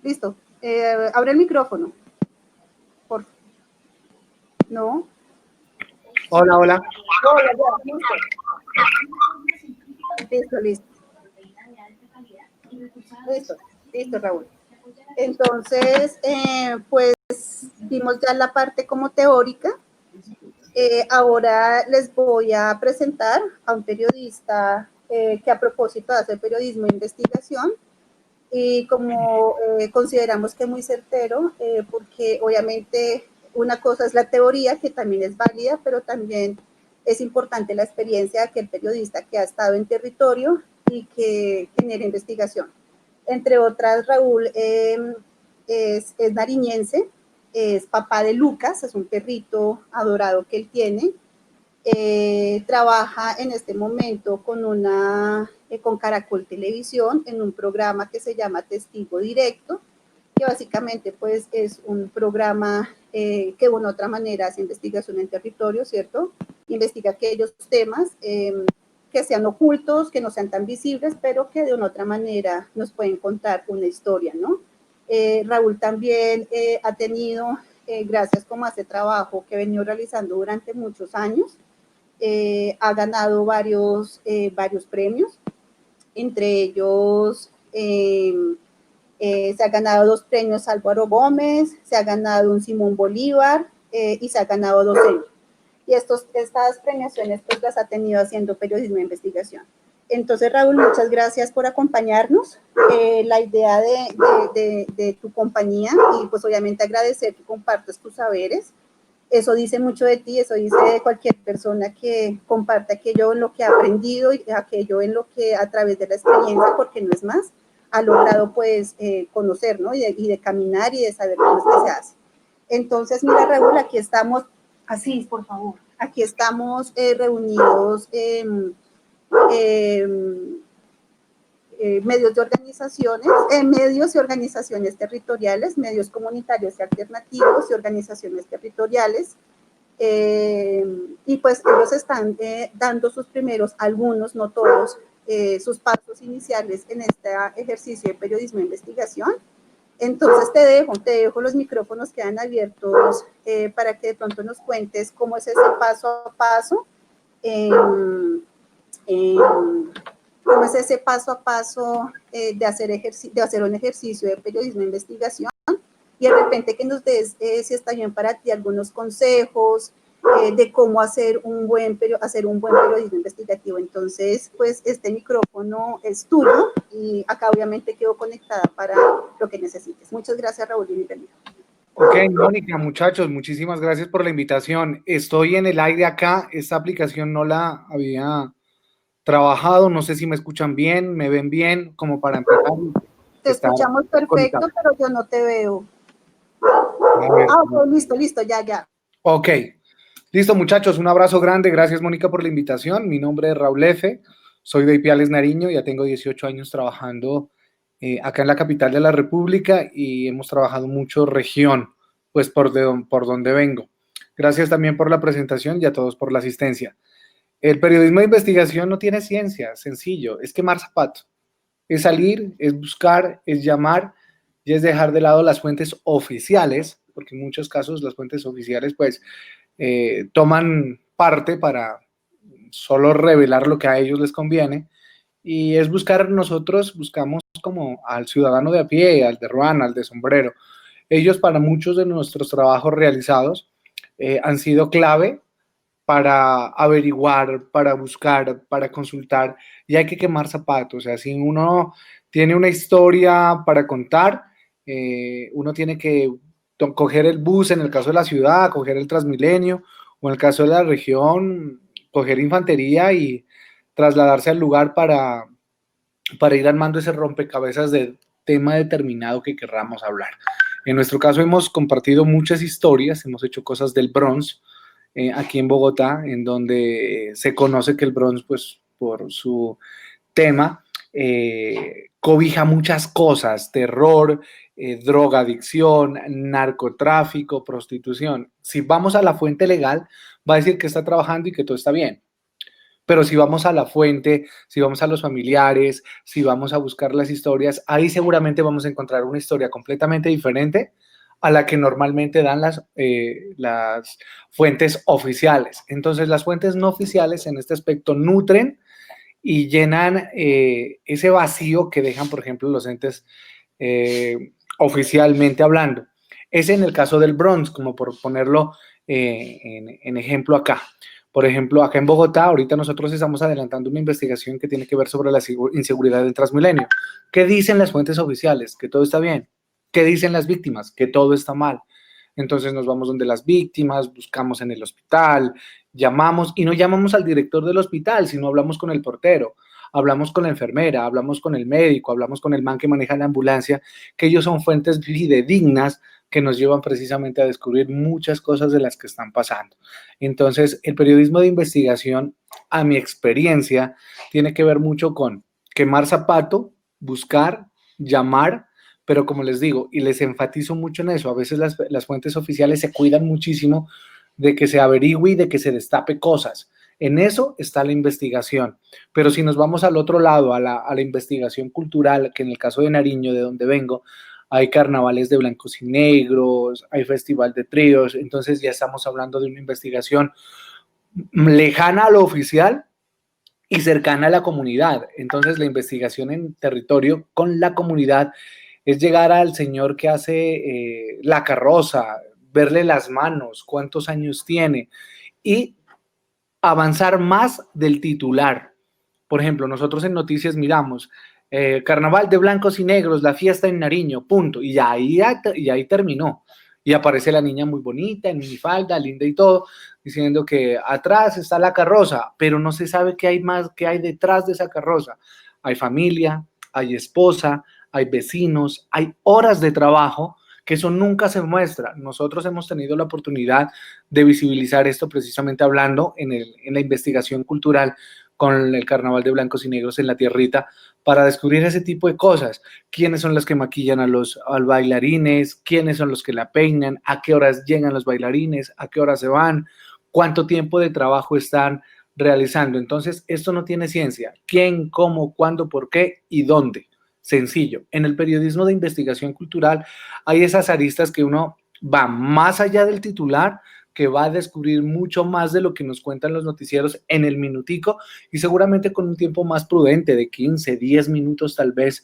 Listo. Abre el micrófono. Por favor. No. Hola, hola. Hola, ya, listo. Listo, Raúl. Entonces, pues vimos ya la parte como teórica. Ahora les voy a presentar a un periodista que a propósito de hacer periodismo de investigación y como consideramos que es muy certero, porque obviamente una cosa es la teoría, que también es válida, pero también es importante la experiencia de aquel periodista que ha estado en territorio y que genera investigación. Entre otras, Raúl es nariñense, es papá de Lucas, es un perrito adorado que él tiene. Trabaja en este momento con Caracol Televisión en un programa que se llama Testigo Directo, que básicamente pues es un programa que de una otra manera hace investigación en territorio, ¿cierto? Investiga aquellos temas que sean ocultos, que no sean tan visibles, pero que de una otra manera nos pueden contar una historia, ¿no? Raúl también ha tenido, gracias como a ese trabajo que venido realizando durante muchos años, ha ganado varios premios, entre ellos se ha ganado 2 premios Álvaro Gómez, se ha ganado un Simón Bolívar y se ha ganado 2 Emmy. Y estas premiaciones pues las ha tenido haciendo periodismo de investigación. Entonces, Raúl, muchas gracias por acompañarnos. La idea de tu compañía y pues obviamente agradecer que compartas tus saberes. Eso dice mucho de ti, eso dice de cualquier persona que comparte aquello en lo que ha aprendido y aquello en lo que a través de la experiencia, porque no es más, ha logrado pues conocer, ¿no? Y de caminar y de saber cómo es que se hace. Entonces, mira, Raúl, aquí estamos, así, por favor, aquí estamos reunidos medios de organizaciones, medios y organizaciones territoriales, medios comunitarios y alternativos y organizaciones territoriales. Y pues ellos están dando sus primeros, algunos, no todos, sus pasos iniciales en este ejercicio de periodismo de investigación. Entonces te dejo los micrófonos, quedan abiertos para que de pronto nos cuentes cómo es ese paso a paso cómo es ese paso a paso de hacer un ejercicio de periodismo de investigación, y de repente que nos des, si está bien para ti, algunos consejos de cómo hacer un buen periodismo investigativo. Entonces, pues este micrófono es tuyo y acá obviamente quedo conectada para lo que necesites. Muchas gracias, Raúl, y bienvenido. Ok, Mónica, muchachos, muchísimas gracias por la invitación. Estoy en el aire acá, esta aplicación no la había trabajado, no sé si me escuchan bien, me ven bien, como para empezar. Te escuchamos perfecto, conectado. Pero yo no te veo. Okay, listo, ya. Ok, listo, muchachos, un abrazo grande, gracias, Mónica, por la invitación. Mi nombre es Raúl F., soy de Ipiales, Nariño, ya tengo 18 años trabajando acá en la capital de la República y hemos trabajado mucho región, pues por donde vengo. Gracias también por la presentación y a todos por la asistencia. El periodismo de investigación no tiene ciencia, sencillo, es quemar zapato. Es salir, es buscar, es llamar y es dejar de lado las fuentes oficiales, porque en muchos casos las fuentes oficiales pues toman parte para solo revelar lo que a ellos les conviene, y es buscar, nosotros buscamos como al ciudadano de a pie, al de ruana, al de sombrero. Ellos, para muchos de nuestros trabajos realizados han sido clave para averiguar, para buscar, para consultar, y hay que quemar zapatos. O sea, si uno tiene una historia para contar, uno tiene que coger el bus, en el caso de la ciudad, coger el Transmilenio, o en el caso de la región, coger infantería y trasladarse al lugar para ir armando ese rompecabezas de tema determinado que querramos hablar. En nuestro caso hemos compartido muchas historias, hemos hecho cosas del Bronx, aquí en Bogotá, en donde se conoce que el Bronx, pues por su tema, cobija muchas cosas: terror, drogadicción, narcotráfico, prostitución. Si vamos a la fuente legal, va a decir que está trabajando y que todo está bien. Pero si vamos a la fuente, si vamos a los familiares, si vamos a buscar las historias, ahí seguramente vamos a encontrar una historia completamente diferente a la que normalmente dan las fuentes oficiales. Entonces, las fuentes no oficiales en este aspecto nutren y llenan ese vacío que dejan, por ejemplo, los entes oficialmente hablando. Es en el caso del Bronx, como por ponerlo en ejemplo acá. Por ejemplo, acá en Bogotá, ahorita nosotros estamos adelantando una investigación que tiene que ver sobre la inseguridad del Transmilenio. ¿Qué dicen las fuentes oficiales? Que todo está bien. ¿Qué dicen las víctimas? Que todo está mal. Entonces nos vamos donde las víctimas, buscamos en el hospital, llamamos, y no llamamos al director del hospital, sino hablamos con el portero, hablamos con la enfermera, hablamos con el médico, hablamos con el man que maneja la ambulancia, que ellos son fuentes fidedignas que nos llevan precisamente a descubrir muchas cosas de las que están pasando. Entonces, el periodismo de investigación, a mi experiencia, tiene que ver mucho con quemar zapato, buscar, llamar, pero como les digo, y les enfatizo mucho en eso, a veces las fuentes oficiales se cuidan muchísimo de que se averigüe y de que se destape cosas. En eso está la investigación. Pero si nos vamos al otro lado, a la investigación cultural, que en el caso de Nariño, de donde vengo, hay carnavales de blancos y negros, hay festival de tríos, entonces ya estamos hablando de una investigación lejana a lo oficial y cercana a la comunidad. Entonces la investigación en territorio con la comunidad es llegar al señor que hace la carroza, verle las manos, cuántos años tiene, y avanzar más del titular. Por ejemplo, nosotros en noticias miramos carnaval de blancos y negros, la fiesta en Nariño, punto, y ahí terminó. Y aparece la niña muy bonita, en minifalda, linda y todo, diciendo que atrás está la carroza, pero no se sabe qué hay más, qué hay detrás de esa carroza. Hay familia, hay esposa, hay vecinos, hay horas de trabajo, que eso nunca se muestra. Nosotros hemos tenido la oportunidad de visibilizar esto precisamente hablando en la investigación cultural con el Carnaval de Blancos y Negros en la Tierrita, para descubrir ese tipo de cosas. ¿Quiénes son los que maquillan a los bailarines? ¿Quiénes son los que la peinan? ¿A qué horas llegan los bailarines? ¿A qué horas se van? ¿Cuánto tiempo de trabajo están realizando? Entonces, esto no tiene ciencia. ¿Quién, cómo, cuándo, por qué y dónde? Sencillo. En el periodismo de investigación cultural hay esas aristas que uno va más allá del titular, que va a descubrir mucho más de lo que nos cuentan los noticieros en el minutico y seguramente con un tiempo más prudente de 15, 10 minutos tal vez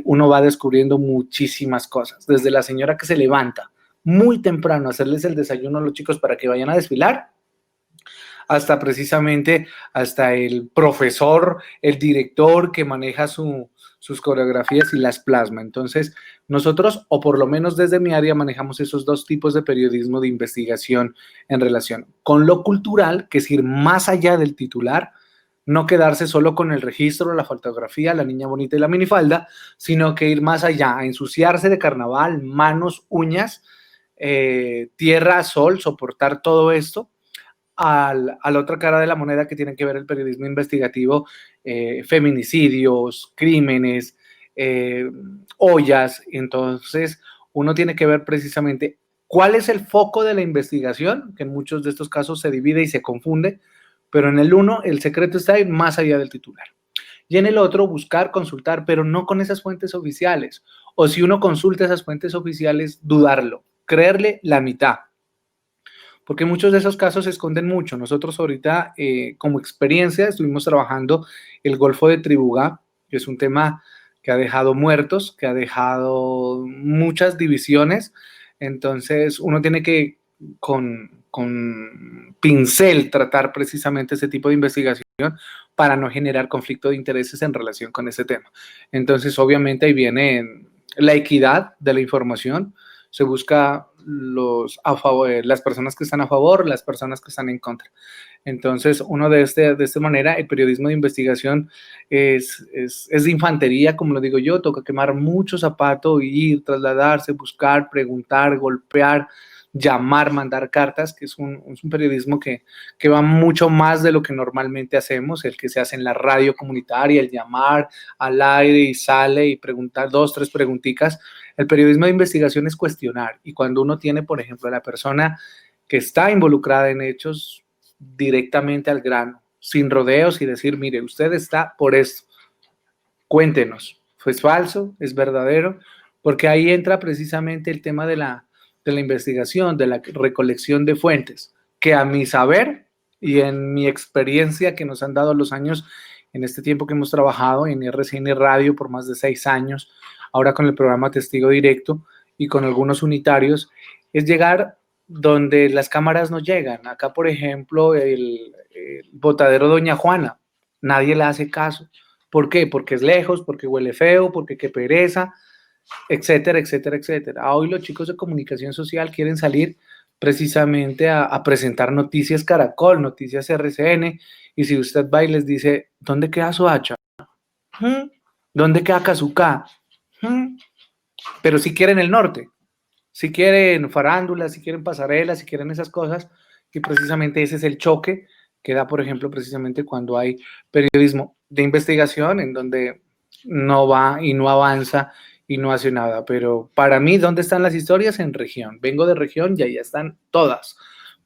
uno va descubriendo muchísimas cosas. Desde la señora que se levanta muy temprano a hacerles el desayuno a los chicos para que vayan a desfilar, hasta precisamente hasta el profesor, el director que maneja sus coreografías y las plasma. Entonces, nosotros, o por lo menos desde mi área, manejamos esos dos tipos de periodismo de investigación en relación con lo cultural, que es ir más allá del titular, no quedarse solo con el registro, la fotografía, la niña bonita y la minifalda, sino que ir más allá, a ensuciarse de carnaval, manos, uñas, tierra, sol, soportar todo esto, a la otra cara de la moneda que tiene que ver el periodismo investigativo, feminicidios, crímenes, ollas. Entonces, uno tiene que ver precisamente cuál es el foco de la investigación, que en muchos de estos casos se divide y se confunde, pero en el uno, el secreto está ahí más allá del titular. Y en el otro, buscar, consultar, pero no con esas fuentes oficiales. O si uno consulta esas fuentes oficiales, dudarlo, creerle la mitad. Porque muchos de esos casos se esconden mucho. Nosotros ahorita, como experiencia, estuvimos trabajando el Golfo de Tribugá, que es un tema que ha dejado muertos, que ha dejado muchas divisiones. Entonces, uno tiene que, con pincel, tratar precisamente ese tipo de investigación para no generar conflicto de intereses en relación con ese tema. Entonces, obviamente, ahí viene la equidad de la información. Se busca las personas que están a favor, las personas que están en contra. Entonces, uno de esta manera, el periodismo de investigación es de infantería, como lo digo yo, toca quemar mucho zapato, ir, trasladarse, buscar, preguntar, golpear, llamar, mandar cartas, que es un periodismo que va mucho más de lo que normalmente hacemos, el que se hace en la radio comunitaria, el llamar al aire y sale y preguntar 2, 3 preguntitas. El periodismo de investigación es cuestionar, y cuando uno tiene, por ejemplo, a la persona que está involucrada en hechos directamente al grano, sin rodeos y decir, mire, usted está por esto, cuéntenos, ¿es falso? ¿Es verdadero? Porque ahí entra precisamente el tema de la investigación, de la recolección de fuentes, que a mi saber y en mi experiencia que nos han dado los años, en este tiempo que hemos trabajado en RCN Radio por más de 6 años, ahora con el programa Testigo Directo y con algunos unitarios, es llegar donde las cámaras no llegan. Acá, por ejemplo, el botadero Doña Juana, nadie le hace caso. ¿Por qué? Porque es lejos, porque huele feo, porque qué pereza, etcétera, etcétera, etcétera. Hoy los chicos de comunicación social quieren salir precisamente a presentar Noticias Caracol, Noticias RCN, y si usted va y les dice, ¿dónde queda Soacha? ¿Dónde queda Cazucá? Pero si quieren el norte, si quieren farándulas, si quieren pasarelas, si quieren esas cosas, y precisamente ese es el choque que da, por ejemplo, precisamente cuando hay periodismo de investigación en donde no va y no avanza y no hace nada. Pero para mí, ¿dónde están las historias? En región. Vengo de región y ahí están todas.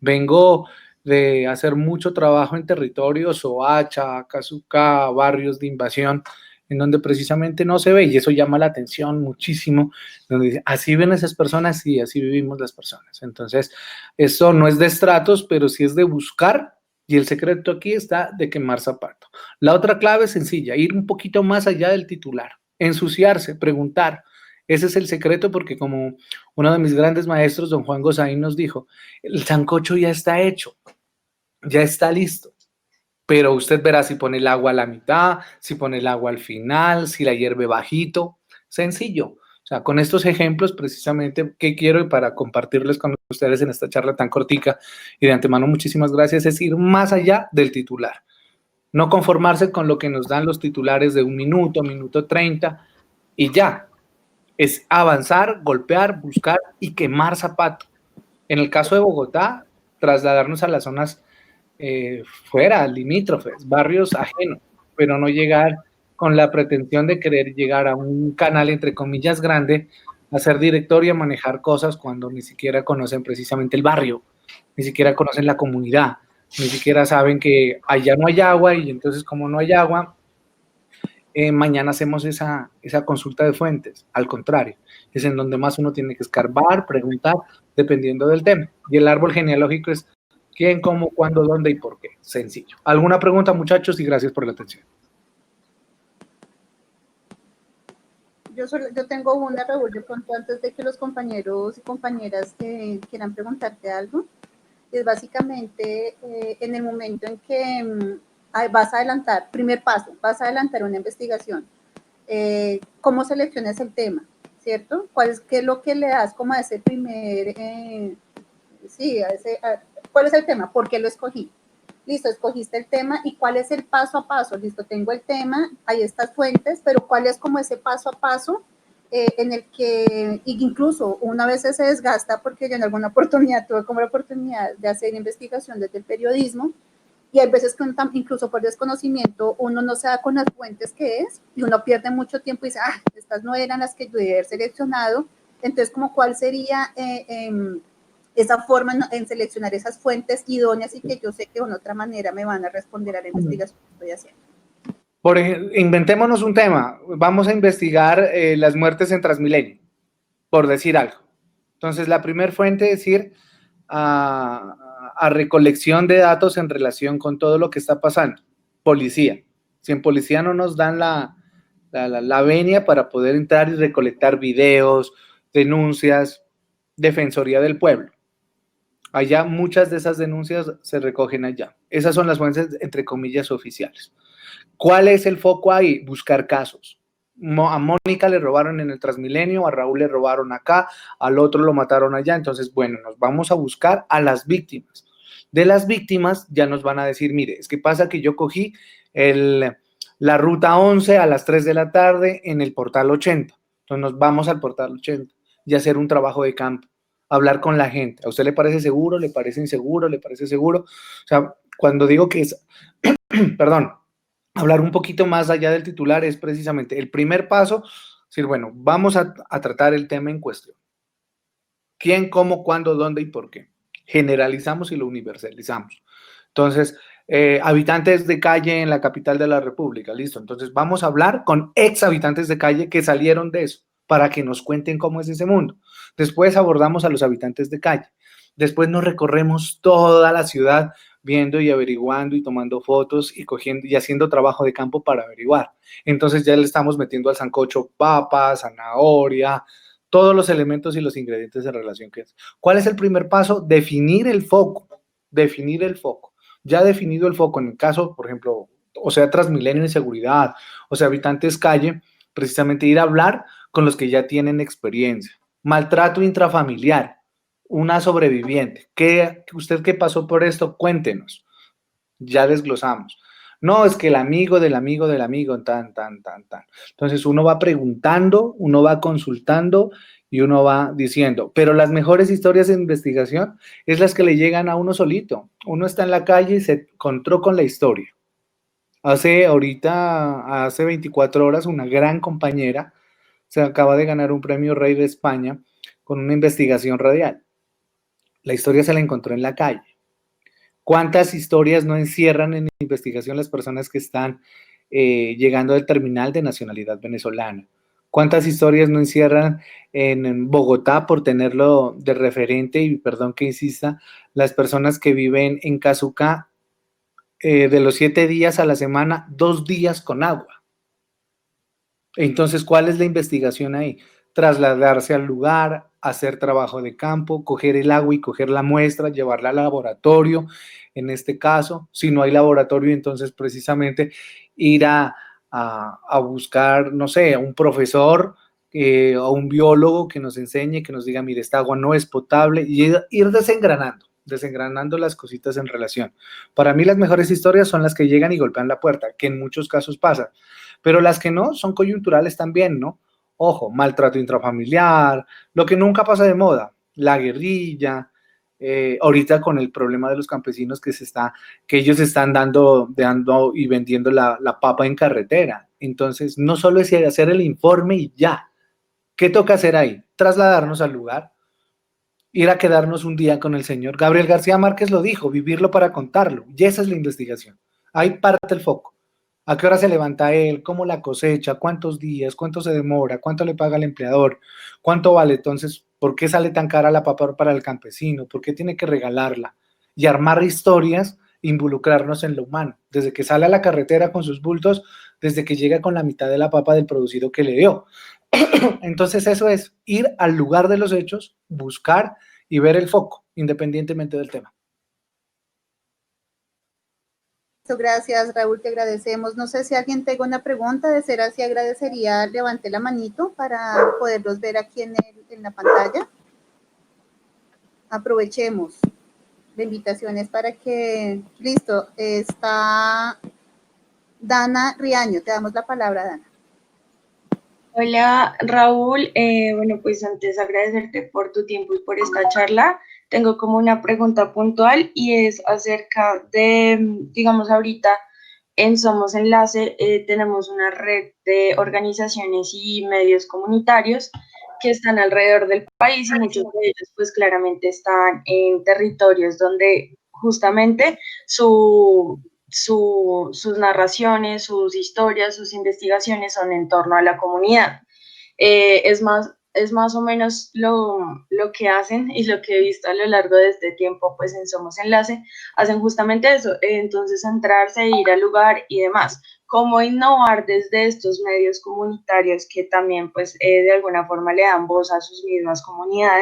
Vengo de hacer mucho trabajo en territorios, Soacha, Cazucá, barrios de invasión, en donde precisamente no se ve, y eso llama la atención muchísimo, donde dice, así ven esas personas y así vivimos las personas. Entonces, eso no es de estratos, pero sí es de buscar, y el secreto aquí está de quemar zapato. La otra clave es sencilla, ir un poquito más allá del titular, ensuciarse, preguntar. Ese es el secreto, porque como uno de mis grandes maestros, don Juan Gozaín, nos dijo, el sancocho ya está hecho, ya está listo. Pero usted verá si pone el agua a la mitad, si pone el agua al final, si la hierve bajito. Sencillo. O sea, con estos ejemplos, precisamente, ¿qué quiero para compartirles con ustedes en esta charla tan cortica? Y de antemano, muchísimas gracias. Es ir más allá del titular. No conformarse con lo que nos dan los titulares de 1 minuto, 1:30, y ya. Es avanzar, golpear, buscar y quemar zapato. En el caso de Bogotá, trasladarnos a las zonas fuera, limítrofes, barrios ajenos, pero no llegar con la pretensión de querer llegar a un canal, entre comillas, grande, a ser director y a manejar cosas cuando ni siquiera conocen precisamente el barrio, ni siquiera conocen la comunidad, ni siquiera saben que allá no hay agua, y entonces como no hay agua, mañana hacemos esa consulta de fuentes. Al contrario, es en donde más uno tiene que escarbar, preguntar, dependiendo del tema. Y el árbol genealógico es quién, cómo, cuándo, dónde y por qué. Sencillo. ¿Alguna pregunta, muchachos? Y gracias por la atención. Yo tengo una, Raúl, de pronto antes de que los compañeros y compañeras que quieran preguntarte algo. Es básicamente en el momento en que vas a adelantar, primer paso, vas a adelantar una investigación. ¿Cómo seleccionas el tema? ¿Cierto? ¿Qué es lo que le das como a ese primer, cuál es el tema? ¿Por qué lo escogí? Listo, escogiste el tema y cuál es el paso a paso. Listo, tengo el tema, hay estas fuentes, pero cuál es como ese paso a paso en el que incluso una vez se desgasta, porque yo en alguna oportunidad tuve como la oportunidad de hacer investigación desde el periodismo, y hay veces que incluso por desconocimiento uno no se da con las fuentes que es, y uno pierde mucho tiempo y dice, estas no eran las que yo debía haber seleccionado. Entonces, como cuál sería esa forma en seleccionar esas fuentes idóneas y que yo sé que de una otra manera me van a responder a la investigación que estoy haciendo. Por ejemplo, inventémonos un tema. Vamos a investigar las muertes en Transmilenio, por decir algo. Entonces, la primera fuente es ir a recolección de datos en relación con todo lo que está pasando. Policía. Si en policía no nos dan la venia para poder entrar y recolectar videos, denuncias, Defensoría del Pueblo. Allá muchas de esas denuncias se recogen allá. Esas son las fuentes, entre comillas, oficiales. ¿Cuál es el foco ahí? Buscar casos. A Mónica le robaron en el Transmilenio, a Raúl le robaron acá, al otro lo mataron allá. Entonces, bueno, nos vamos a buscar a las víctimas. De las víctimas ya nos van a decir, mire, es que pasa que yo cogí la ruta 11 a las 3 de la tarde en el portal 80. Entonces nos vamos al portal 80 y hacer un trabajo de campo, hablar con la gente. ¿A usted le parece seguro? ¿Le parece inseguro? ¿Le parece seguro? O sea, cuando digo que es, perdón, hablar un poquito más allá del titular es precisamente el primer paso, decir, bueno, vamos a tratar el tema en cuestión. ¿Quién, cómo, cuándo, dónde y por qué? Generalizamos y lo universalizamos. Entonces, habitantes de calle en la capital de la República, listo. Entonces, vamos a hablar con ex habitantes de calle que salieron de eso, para que nos cuenten cómo es ese mundo. Después abordamos a los habitantes de calle. Después nos recorremos toda la ciudad viendo y averiguando y tomando fotos y cogiendo y haciendo trabajo de campo para averiguar. Entonces ya le estamos metiendo al sancocho papa, zanahoria, todos los elementos y los ingredientes en relación que es. ¿Cuál es el primer paso? Definir el foco. Definir el foco. Ya definido el foco, en el caso, por ejemplo, o sea, Transmilenio, inseguridad, o sea, habitantes calle, precisamente ir a hablar con los que ya tienen experiencia. Maltrato intrafamiliar, una sobreviviente. ¿Usted qué pasó por esto? Cuéntenos. Ya desglosamos. No, es que el amigo del amigo del amigo, tan. Entonces uno va preguntando, uno va consultando y uno va diciendo, pero las mejores historias de investigación es las que le llegan a uno solito. Uno está en la calle y se encontró con la historia. Hace 24 horas, una gran compañera se acaba de ganar un premio Rey de España con una investigación radial. La historia se la encontró en la calle. ¿Cuántas historias no encierran en investigación las personas que están llegando del terminal de nacionalidad venezolana? ¿Cuántas historias no encierran en Bogotá, por tenerlo de referente, y perdón que insista, las personas que viven en Casucá, de los 7 días a la semana, 2 días con agua? Entonces, ¿cuál es la investigación ahí? Trasladarse al lugar, hacer trabajo de campo, coger el agua y coger la muestra, llevarla al laboratorio, en este caso. Si no hay laboratorio, entonces precisamente ir a buscar, no sé, a un profesor o un biólogo que nos enseñe, que nos diga, mire, esta agua no es potable, y ir desengranando las cositas en relación. Para mí las mejores historias son las que llegan y golpean la puerta, que en muchos casos pasa, pero las que no son coyunturales también, ¿no? Ojo, maltrato intrafamiliar, lo que nunca pasa de moda, la guerrilla, ahorita con el problema de los campesinos que ellos están dando y vendiendo la papa en carretera. Entonces, no solo es hacer el informe y ya. ¿Qué toca hacer ahí? Trasladarnos al lugar, ir a quedarnos un día con el señor. Gabriel García Márquez lo dijo, vivirlo para contarlo. Y esa es la investigación. Ahí parte el foco. ¿A qué hora se levanta él? ¿Cómo la cosecha? ¿Cuántos días? ¿Cuánto se demora? ¿Cuánto le paga el empleador? ¿Cuánto vale? Entonces, ¿por qué sale tan cara la papa para el campesino? ¿Por qué tiene que regalarla? Y armar historias, involucrarnos en lo humano, desde que sale a la carretera con sus bultos, desde que llega con la mitad de la papa del producido que le dio. Entonces, eso es ir al lugar de los hechos, buscar y ver el foco, independientemente del tema. Gracias, Raúl, te agradecemos. No sé si alguien tenga una pregunta, de ser así, agradecería, levante la manito para poderlos ver aquí en la pantalla. Aprovechemos. La invitación es para que, listo, está Dana Riaño, te damos la palabra, Dana. Hola Raúl, bueno pues antes agradecerte por tu tiempo y por esta charla. Tengo como una pregunta puntual y es acerca de, digamos ahorita en Somos Enlace tenemos una red de organizaciones y medios comunitarios que están alrededor del país y muchos de ellos pues claramente están en territorios donde justamente sus narraciones, sus historias, sus investigaciones son en torno a la comunidad. Es más o menos lo que hacen y lo que he visto a lo largo de este tiempo, pues en Somos Enlace, hacen justamente eso, entonces centrarse, ir al lugar y demás. Cómo innovar desde estos medios comunitarios que también, pues, de alguna forma le dan voz a sus mismas comunidades